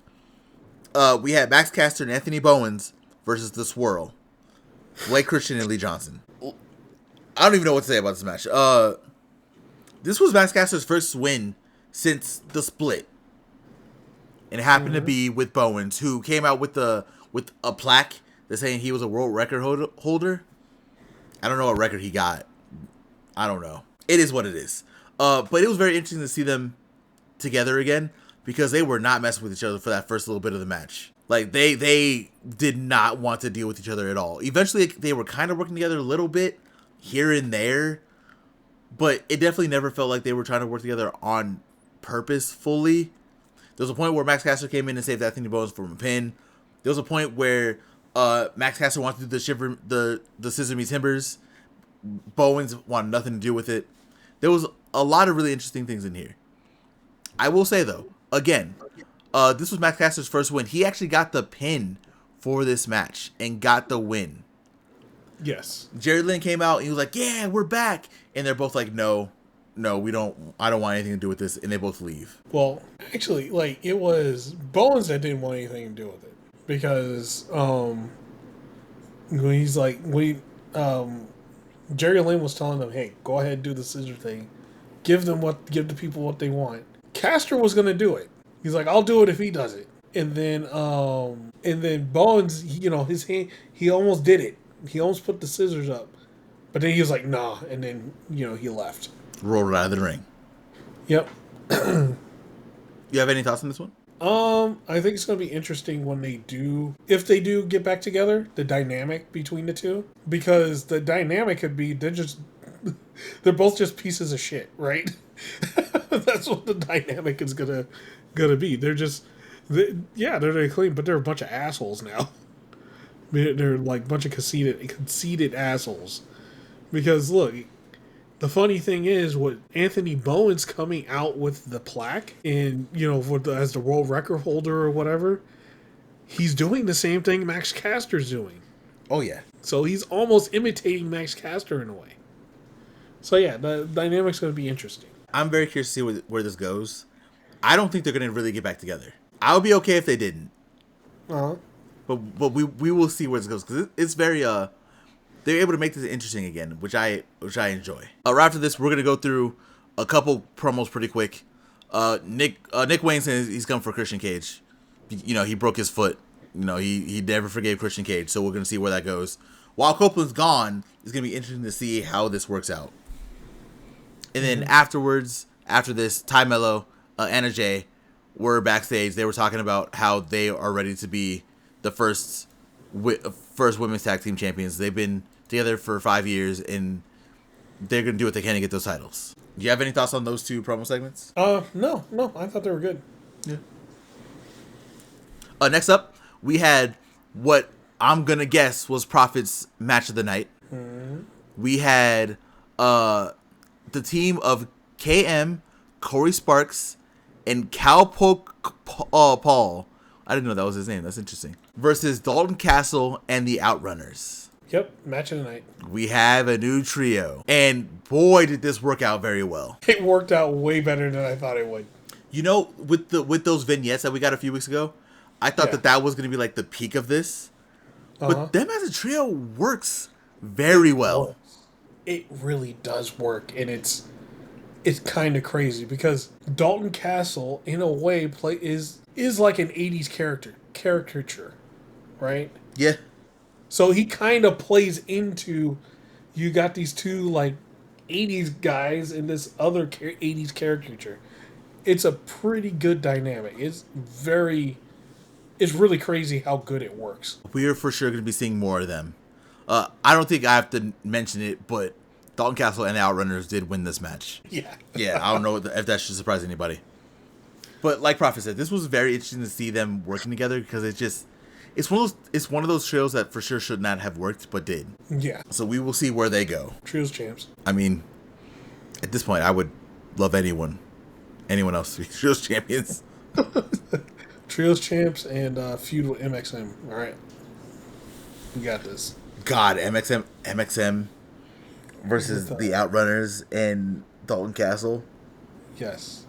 We had Max Caster and Anthony Bowens versus the Swirl, Blake Christian and Lee Johnson. I don't even know what to say about this match. This was Max Caster's first win since the split, and it happened to be with Bowens, who came out with a plaque that's saying he was a world record holder. I don't know what record he got. I don't know. It is what it is. But it was very interesting to see them together again, because they were not messing with each other for that first little bit of the match. Like, they did not want to deal with each other at all. Eventually, they were kind of working together a little bit here and there, but it definitely never felt like they were trying to work together on purpose fully. There was a point where Max Caster came in and saved Anthony Bowens from a pin. There was a point where Max Caster wanted to do the Scissor Me Timbers. Bowens wanted nothing to do with it. There was a lot of really interesting things in here. I will say, though, again, this was Max Caster's first win. He actually got the pin for this match and got the win. Yes. Jerry Lynn came out and he was like, "Yeah, we're back." And they're both like, no, we don't. I don't want anything to do with this. And they both leave. Well, actually, it was Bowens that didn't want anything to do with it, because when he's like, Jerry Lynn was telling them, "Hey, go ahead and do the scissor thing. Give the people what they want." Caster was gonna do it. He's like, "I'll do it if he does it." And then Bowens, his hand, he almost did it. He almost put the scissors up, but then he was like, "Nah," and then he left. rolled it out of the ring. Yep. You have any thoughts on this one? I think it's going to be interesting when if they do get back together, the dynamic between the two. Because the dynamic could be, they're both just pieces of shit, right? That's what the dynamic is gonna be. They're very clean, but they're a bunch of assholes now. They're like a bunch of conceited assholes. Because look, the funny thing is, what Anthony Bowen's coming out with the plaque, and as the world record holder or whatever, he's doing the same thing Max Caster's doing. Oh yeah. So he's almost imitating Max Caster in a way. So yeah, the dynamic's going to be interesting. I'm very curious to see where this goes. I don't think they're going to really get back together. I would be okay if they didn't. Uh-huh. But we will see where this goes, because it's very they're able to make this interesting again, which I enjoy. Right after this, we're gonna go through a couple promos pretty quick. Nick Wayne says he's come for Christian Cage. He broke his foot. He never forgave Christian Cage, so we're gonna see where that goes. While Copeland's gone, it's gonna be interesting to see how this works out. And then afterwards, after this, Ty Mello, Anna Jay were backstage. They were talking about how they are ready to be the first women's tag team champions. They've been together for 5 years, and they're going to do what they can to get those titles. Do you have any thoughts on those two promo segments? No. I thought they were good. Yeah. Next up, we had what I'm going to guess was Proffitt's match of the night. Mm-hmm. We had the team of KM, Corey Sparks, and Paul. I didn't know that was his name. That's interesting. Versus Dalton Castle and the Outrunners. Yep, match of the night. We have a new trio. And boy, did this work out very well. It worked out way better than I thought it would. With those vignettes that we got a few weeks ago, I thought that was going to be like the peak of this. But them as a trio works very well. It really does work, and it's kind of crazy because Dalton Castle, in a way, is like an 80s caricature, right? Yeah. So he kind of plays into, you got these two like 80s guys in this other 80s caricature. It's a pretty good dynamic. It's really crazy how good it works. We're for sure going to be seeing more of them. I don't think I have to mention it, but Dalton Castle and the Outrunners did win this match. Yeah. Yeah, I don't know if that should surprise anybody. But like Proffitt said, this was very interesting to see them working together because it's one of those trios that for sure should not have worked but did. Yeah. So we will see where they go. Trios champs. I mean, at this point, I would love anyone else to be trios champions. Trios champs and feud with MXM. All right, we got this. God, MXM versus the Outrunners and Dalton Castle. Yes,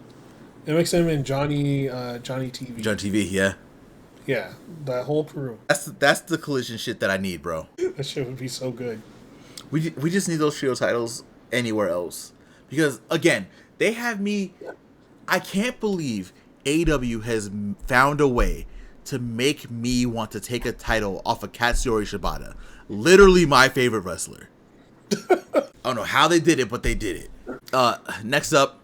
MXM and Johnny TV. John TV, yeah. Yeah, that whole crew. That's the collision shit that I need, bro. That shit would be so good. We just need those trio titles anywhere else. Because, again, they have me... I can't believe AEW has found a way to make me want to take a title off of Katsuyori Shibata. Literally my favorite wrestler. I don't know how they did it, but they did it. Next up,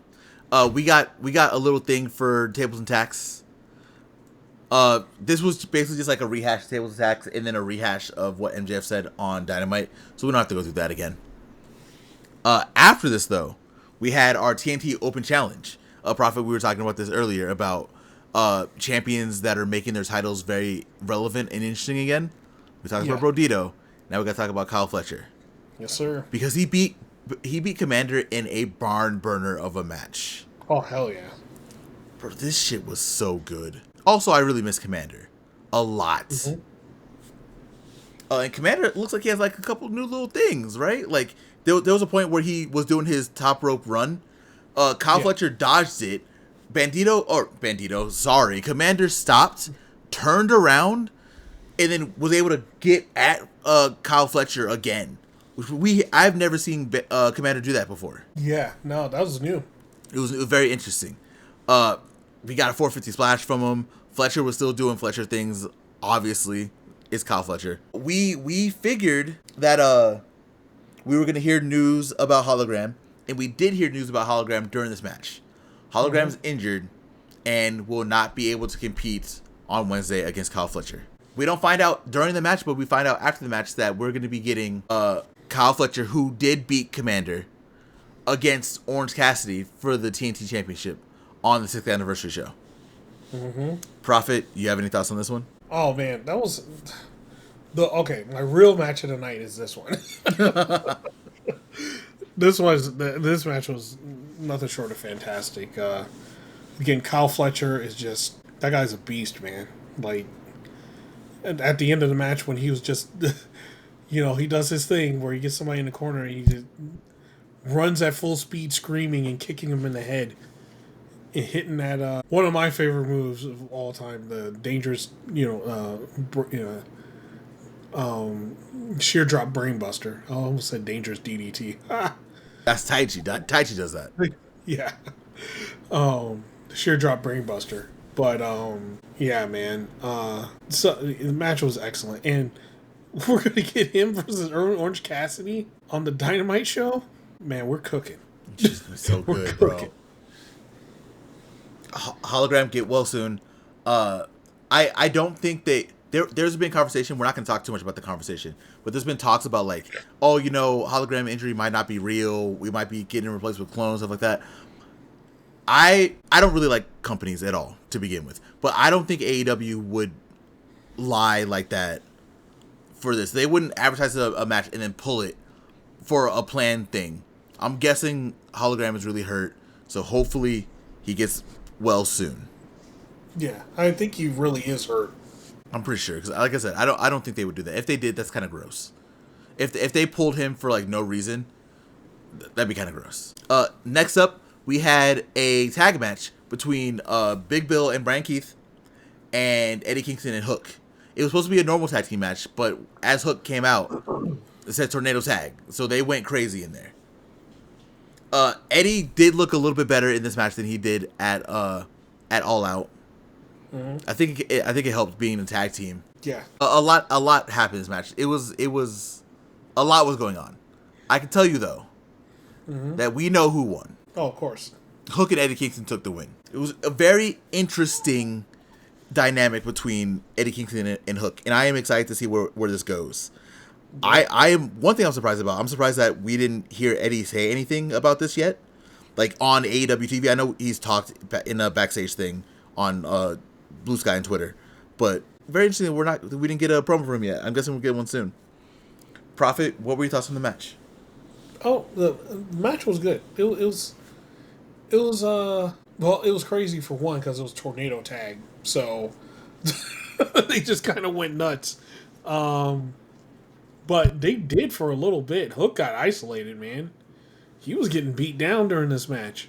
we got a little thing for Tables and Tacks. This was basically just like a rehash of Tables and Tacks and then a rehash of what MJF said on Dynamite, so we don't have to go through that again. After this, though, we had our TNT Open Challenge. Proffitt, we were talking about this earlier about champions that are making their titles very relevant and interesting again. We talked about Brodito. Now we got to talk about Kyle Fletcher. Yes, sir. Because he beat Commander in a barn burner of a match. Oh, hell yeah. Bro, this shit was so good. Also, I really miss Commander a lot. Mm-hmm. And Commander looks like he has like a couple new little things, right? Like there was a point where he was doing his top rope run. Kyle Fletcher dodged it. Commander stopped, turned around, and then was able to get at Kyle Fletcher again. I've never seen Commander do that before. Yeah, no, that was new. It was very interesting. We got a 450 splash from him. Fletcher was still doing Fletcher things. Obviously, it's Kyle Fletcher. We figured that we were gonna hear news about Hologram And we did hear news about Hologram during this match. Hologram's injured and will not be able to compete on Wednesday against Kyle Fletcher. We don't find out during the match, but we find out after the match that we're going to be getting Kyle Fletcher, who did beat Commander, against Orange Cassidy for the TNT Championship on the 6th anniversary show. Proffitt, you have any thoughts on this one? Oh man, that was my real match of the night is this one. This match was nothing short of fantastic. Again, Kyle Fletcher is just, that guy's a beast, man. Like, at the end of the match when he was just, he does his thing where he gets somebody in the corner and he just runs at full speed screaming and kicking him in the head and hitting that, one of my favorite moves of all time, the dangerous, sheer drop brainbuster. I almost said dangerous DDT. That's Taiji. Taiji does that. Yeah. Sheer drop brainbuster. But yeah, man. So the match was excellent, and we're gonna get him versus Orange Cassidy on the Dynamite show. Man, we're cooking. So good, bro. Hologram, get well soon. I don't think there's been conversation. We're not going to talk too much about the conversation, but there's been talks about like, hologram injury might not be real. We might be getting replaced with clones, stuff like that. I don't really like companies at all to begin with, but I don't think AEW would lie like that for this. They wouldn't advertise a match and then pull it for a planned thing. I'm guessing hologram is really hurt, so hopefully he gets well soon. Yeah, I think he really is hurt. I'm pretty sure, because like I said, I don't think they would do that. If they did, that's kind of gross. If they pulled him for like no reason, that'd be kind of gross. Next up, we had a tag match between Big Bill and Brian Keith and Eddie Kingston and Hook. It was supposed to be a normal tag team match, but as Hook came out, it said Tornado Tag, so they went crazy in there. Eddie did look a little bit better in this match than he did at All Out. Mm-hmm. I think it helped being a tag team. Yeah, a lot happened in this match. It was a lot was going on. I can tell you though that we know who won. Oh, of course. Hook and Eddie Kingston took the win. It was a very interesting dynamic between Eddie Kingston and Hook, and I am excited to see where this goes. I am one thing I'm surprised about. I'm surprised that we didn't hear Eddie say anything about this yet, like on AEW TV. I know he's talked in a backstage thing on Blue Sky and Twitter, but very interesting. We didn't get a promo from him yet. I'm guessing we'll get one soon. Proffitt, what were your thoughts on the match? Oh, the match was good. It was it was crazy for one because it was tornado tag, so they just kind of went nuts. But they did for a little bit. Hook got isolated, man. He was getting beat down during this match.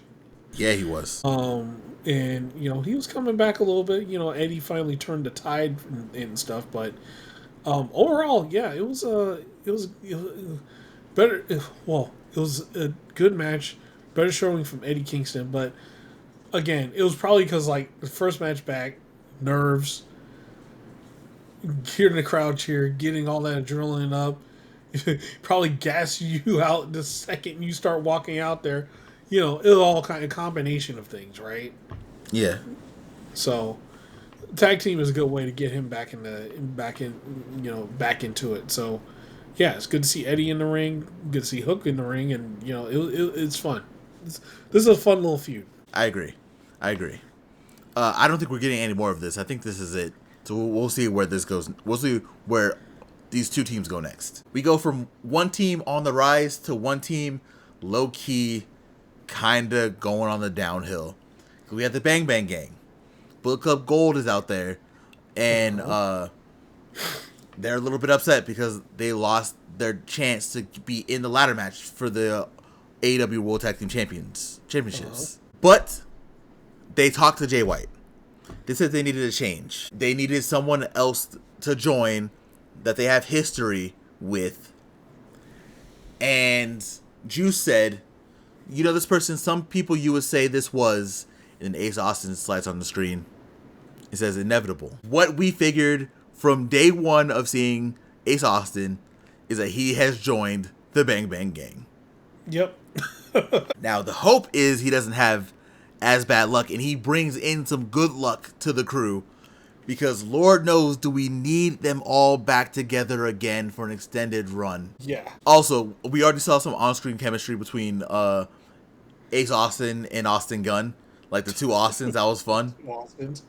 Yeah, he was. And he was coming back a little bit. Eddie finally turned the tide and stuff. But overall, yeah, it was better. Well, it was a good match, better showing from Eddie Kingston. But again, it was probably because like the first match back, nerves. Hearing the crowd cheer, getting all that adrenaline up, probably gas you out the second you start walking out there. It was all kind of combination of things, right? Yeah. So, tag team is a good way to get him back into it. So, yeah, it's good to see Eddie in the ring, good to see Hook in the ring, and it's fun. This is a fun little feud. I agree. I don't think we're getting any more of this. I think this is it. So we'll see where this goes. We'll see where these two teams go next. We go from one team on the rise to one team low-key kind of going on the downhill. We have the Bang Bang Gang. Bullet Club Gold is out there, and they're a little bit upset because they lost their chance to be in the ladder match for the AEW World Tag Team Championships. But they talked to Jay White. They said they needed a change. They needed someone else to join that they have history with. And Juice said, this person, some people you would say this was, and then Ace Austin slides on the screen. It says inevitable. What we figured from day one of seeing Ace Austin is that he has joined the Bang Bang Gang. Yep. Now, the hope is he doesn't have as bad luck and he brings in some good luck to the crew, because Lord knows do we need them all back together again for an extended run. Yeah. Also, we already saw some on-screen chemistry between Ace Austin and Austin Gunn. Like the two Austins, that was fun. Austin's.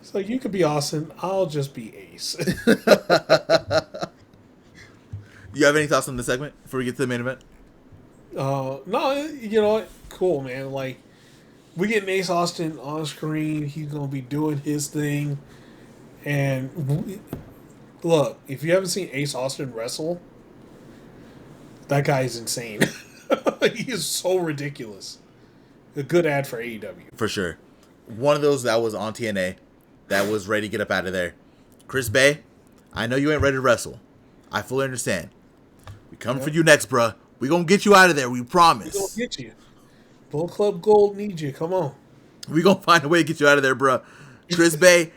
So you could be Austin, I'll just be Ace. You have any thoughts on this segment before we get to the main event? No, you know what? Cool, man. Like, we get Ace Austin on screen. He's going to be doing his thing. And look, if you haven't seen Ace Austin wrestle, that guy is insane. He is so ridiculous. A good ad for AEW. For sure. One of those that was on TNA that was ready to get up out of there. Chris Bay, I know you ain't ready to wrestle. I fully understand. We coming for you next, bruh. We gonna get you out of there. We promise. We gonna get you. Bull Club Gold needs you. Come on. We gonna find a way to get you out of there, bruh. Chris Bay,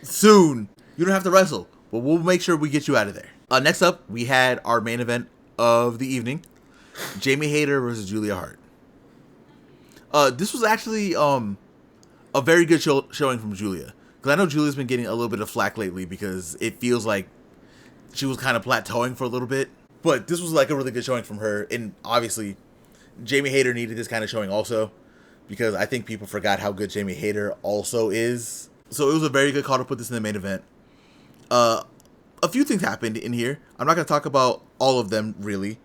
soon. You don't have to wrestle, but we'll make sure we get you out of there. Next up, we had our main event of the evening. Jamie Hayter versus Julia Hart. This was actually a very good showing from Julia. Because I know Julia's been getting a little bit of flack lately because it feels like she was kind of plateauing for a little bit. But this was like a really good showing from her. And obviously, Jamie Hayter needed this kind of showing also. Because I think people forgot how good Jamie Hayter also is. So it was a very good call to put this in the main event. A few things happened in here. I'm not going to talk about all of them, really.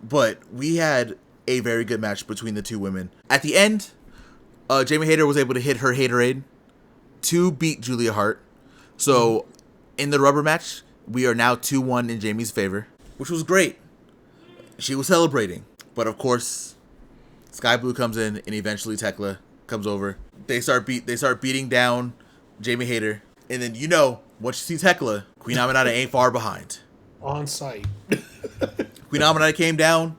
But we had a very good match between the two women. At the end, Jamie Hayter was able to hit her Haterade to beat Julia Hart. So, in the rubber match, we are now 2-1 in Jamie's favor, which was great. She was celebrating. But of course, Sky Blue comes in and eventually Tekla comes over. They start beating down Jamie Hayter. And then, you know, once you see Tekla, Queen Aminata ain't far behind. On site. Queen Aminata came down,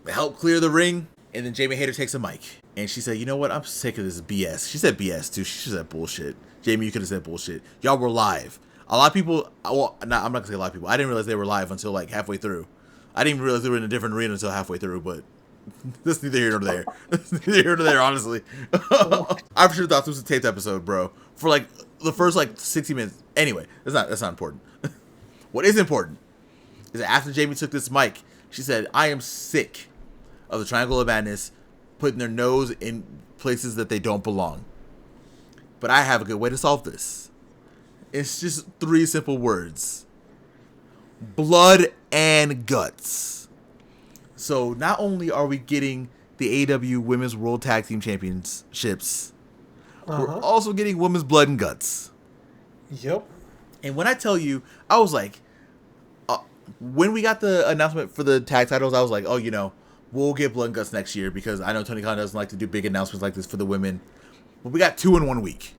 helped clear the ring, and then Jamie Hayter takes a mic. And she said, you know what? I'm sick of this BS. She said BS, too. She said bullshit. Jamie, you could have said bullshit. Y'all were live. A lot of people, well, I'm not going to say a lot of people. I didn't realize they were live until like halfway through. I didn't even realize they were in a different arena until halfway through, but that's neither here nor there. Neither here nor there, honestly. I for sure thought this was a taped episode, bro. For like the first like 60 minutes. Anyway, that's not important. What is important is that after Jamie took this mic, she said, I am sick of the Triangle of Madness putting their nose in places that they don't belong. But I have a good way to solve this. It's just 3 simple words. Blood and guts. So not only are we getting the AEW Women's World Tag Team Championships, we're also getting Women's Blood and Guts. Yep. And when I tell you, I was like, when we got the announcement for the tag titles, I was like, oh, you know, we'll get Blood and Guts next year because I know Tony Khan doesn't like to do big announcements like this for the women. But we got 2 in 1 week.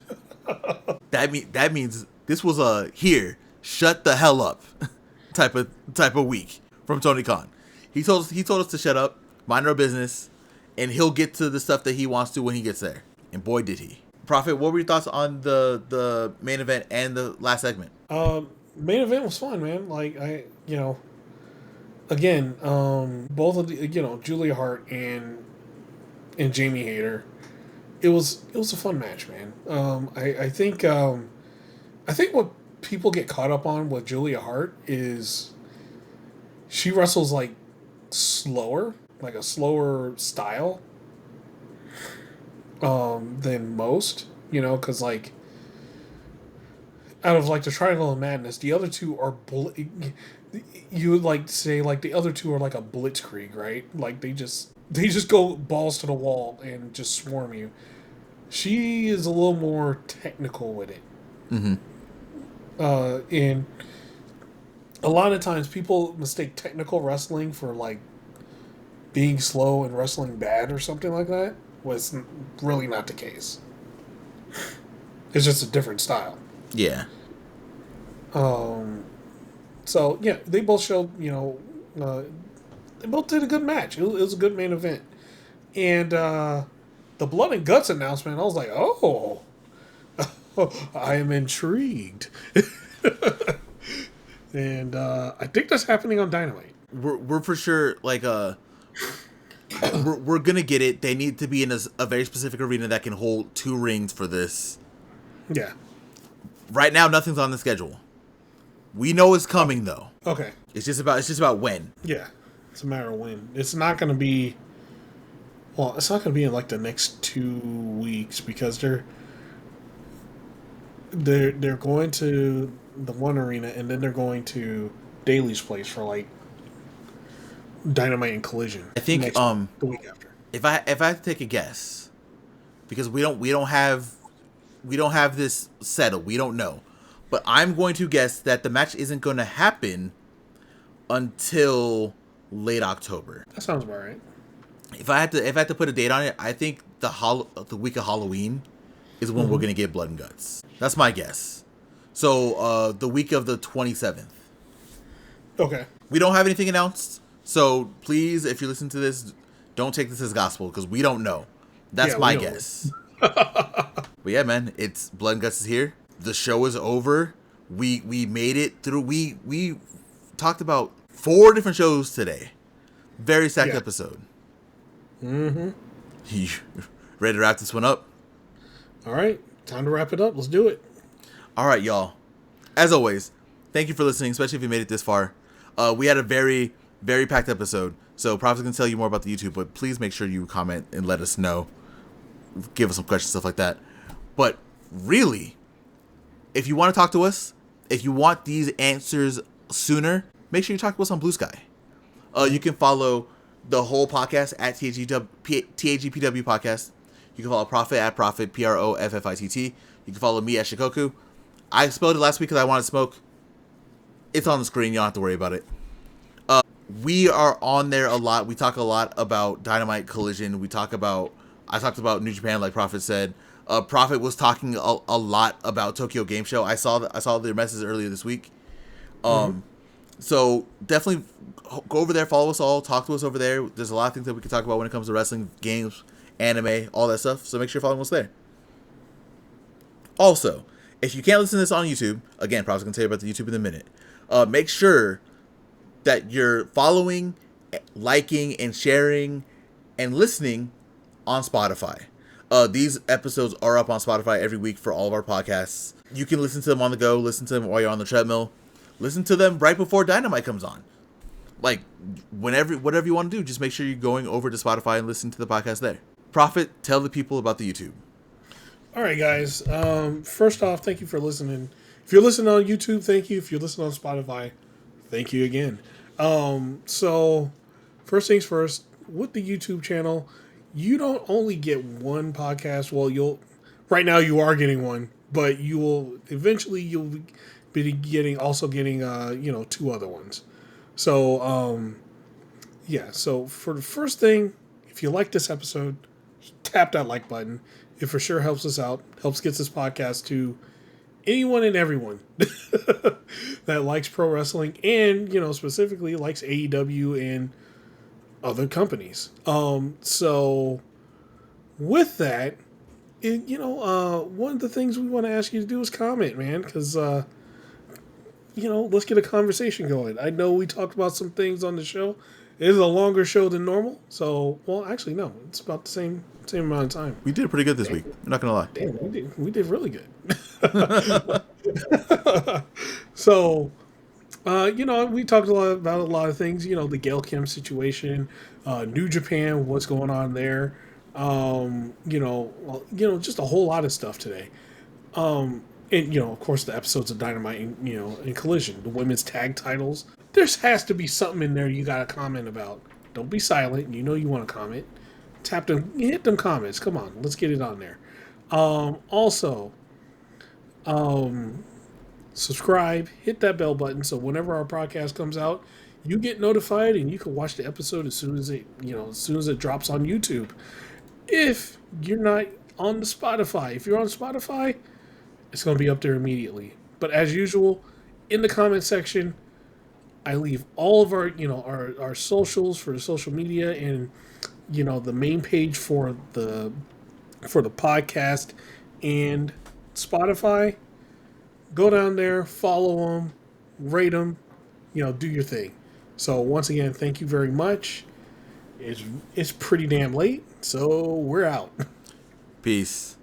That means this was a shut the hell up type of week from Tony Khan. He told us to shut up, mind our business, and he'll get to the stuff that he wants to when he gets there. And boy, did he. Proffitt, what were your thoughts on the main event and the last segment? Main event was fun, man. Like again, both of the, Julia Hart and Jamie Hayter. It was a fun match, man. I think what people get caught up on with Julia Hart is she wrestles like slower, like a slower style than most, because like out of like the Triangle of Madness, the other two are you would like to say like the other two are like a blitzkrieg, right? Like they just go balls to the wall and just swarm you. She is a little more technical with it. Mm-hmm. And a lot of times people mistake technical wrestling for like being slow and wrestling bad or something like that. Was really not the case. It's just a different style. Yeah. So yeah, they both showed, they both did a good match. It was a good main event. And the Blood and Guts announcement, I was like, oh, I am intrigued. And I think that's happening on Dynamite. we're for sure like we're gonna get it. They need to be in a very specific arena that can hold 2 rings for this. Yeah. Right now, nothing's on the schedule. We know it's coming though. Okay. It's just about when. Yeah, it's a matter of when. It's not going to be. Well, it's not going to be in like the next 2 weeks because they're going to the one arena and then they're going to Daly's place for like Dynamite and Collision. I think the week after. If I have to take a guess, because we don't have this settled. We don't know. But I'm going to guess that the match isn't going to happen until late October. That sounds about right. If I had to put a date on it, I think the week of Halloween is when we're going to get Blood and Guts. That's my guess. So the week of the 27th. Okay. We don't have anything announced. So please, if you listen to this, don't take this as gospel because we don't know. That's my guess. But yeah, man, it's Blood and Guts is here. The show is over. We made it through. We talked about 4 different shows today. Very stacked episode. Mm-hmm. You ready to wrap this one up? All right. Time to wrap it up. Let's do it. All right, y'all. As always, thank you for listening, especially if you made it this far. We had a very, very packed episode. So Proffitt's going to tell you more about the YouTube, but please make sure you comment and let us know. Give us some questions, stuff like that. But really, if you want to talk to us, if you want these answers sooner, make sure you talk to us on Blue Sky. You can follow the whole podcast at TAGPW Podcast. You can follow Proffitt at Proffitt, Proffitt. You can follow me at Shikoku. I spelled it last week because I wanted to smoke. It's on the screen. You don't have to worry about it. We are on there a lot. We talk a lot about Dynamite Collision. I talked about New Japan, like Proffitt said. Proffitt was talking a lot about Tokyo Game Show. I saw their message earlier this week. So definitely go over there, follow us all, talk to us over there. There's a lot of things that we can talk about when it comes to wrestling, games, anime, all that stuff. So make sure you're following us there. Also, if you can't listen to this on YouTube, again, Proffitt's going to tell you about the YouTube in a minute. Make sure that you're following, liking, and sharing, and listening on Spotify. These episodes are up on Spotify every week for all of our podcasts. You can listen to them on the go, listen to them while you're on the treadmill, listen to them right before Dynamite comes on. Like, whatever you want to do, just make sure you're going over to Spotify and listen to the podcast there. Proffitt, tell the people about the YouTube. All right, guys. First off, thank you for listening. If you're listening on YouTube, thank you. If you're listening on Spotify, thank you again. So, first things first, with the YouTube channel, you don't only get one podcast. Well, right now you are getting one, but you'll be getting 2 other ones. So, so for the first thing, if you like this episode, tap that like button. It for sure helps us out, helps get this podcast to anyone and everyone that likes pro wrestling and, specifically likes AEW and other companies. So with that, one of the things we want to ask you to do is comment, man, because, let's get a conversation going. I know we talked about some things on the show. It is a longer show than normal. So, well, actually, no, it's about the same amount of time. We did pretty good this week. I'm not going to lie. Damn, we did really good. So, we talked about a lot of things, the Gail Kim situation, New Japan, what's going on there. Just a whole lot of stuff today. And, of course, the episodes of Dynamite and Collision, the women's tag titles. There has to be something in there you got to comment about. Don't be silent. You know you want to comment. Tap them, hit them comments. Come on, let's get it on there. Also, subscribe, hit that bell button so whenever our podcast comes out, you get notified and you can watch the episode as soon as it drops on YouTube. If you're not on the Spotify, if you're on Spotify, it's going to be up there immediately. But as usual, in the comment section, I leave all of our our socials for the social media and the main page for the podcast and Spotify. Go down there, follow them, rate them, do your thing. So once again, thank you very much. It's pretty damn late, so we're out. Peace.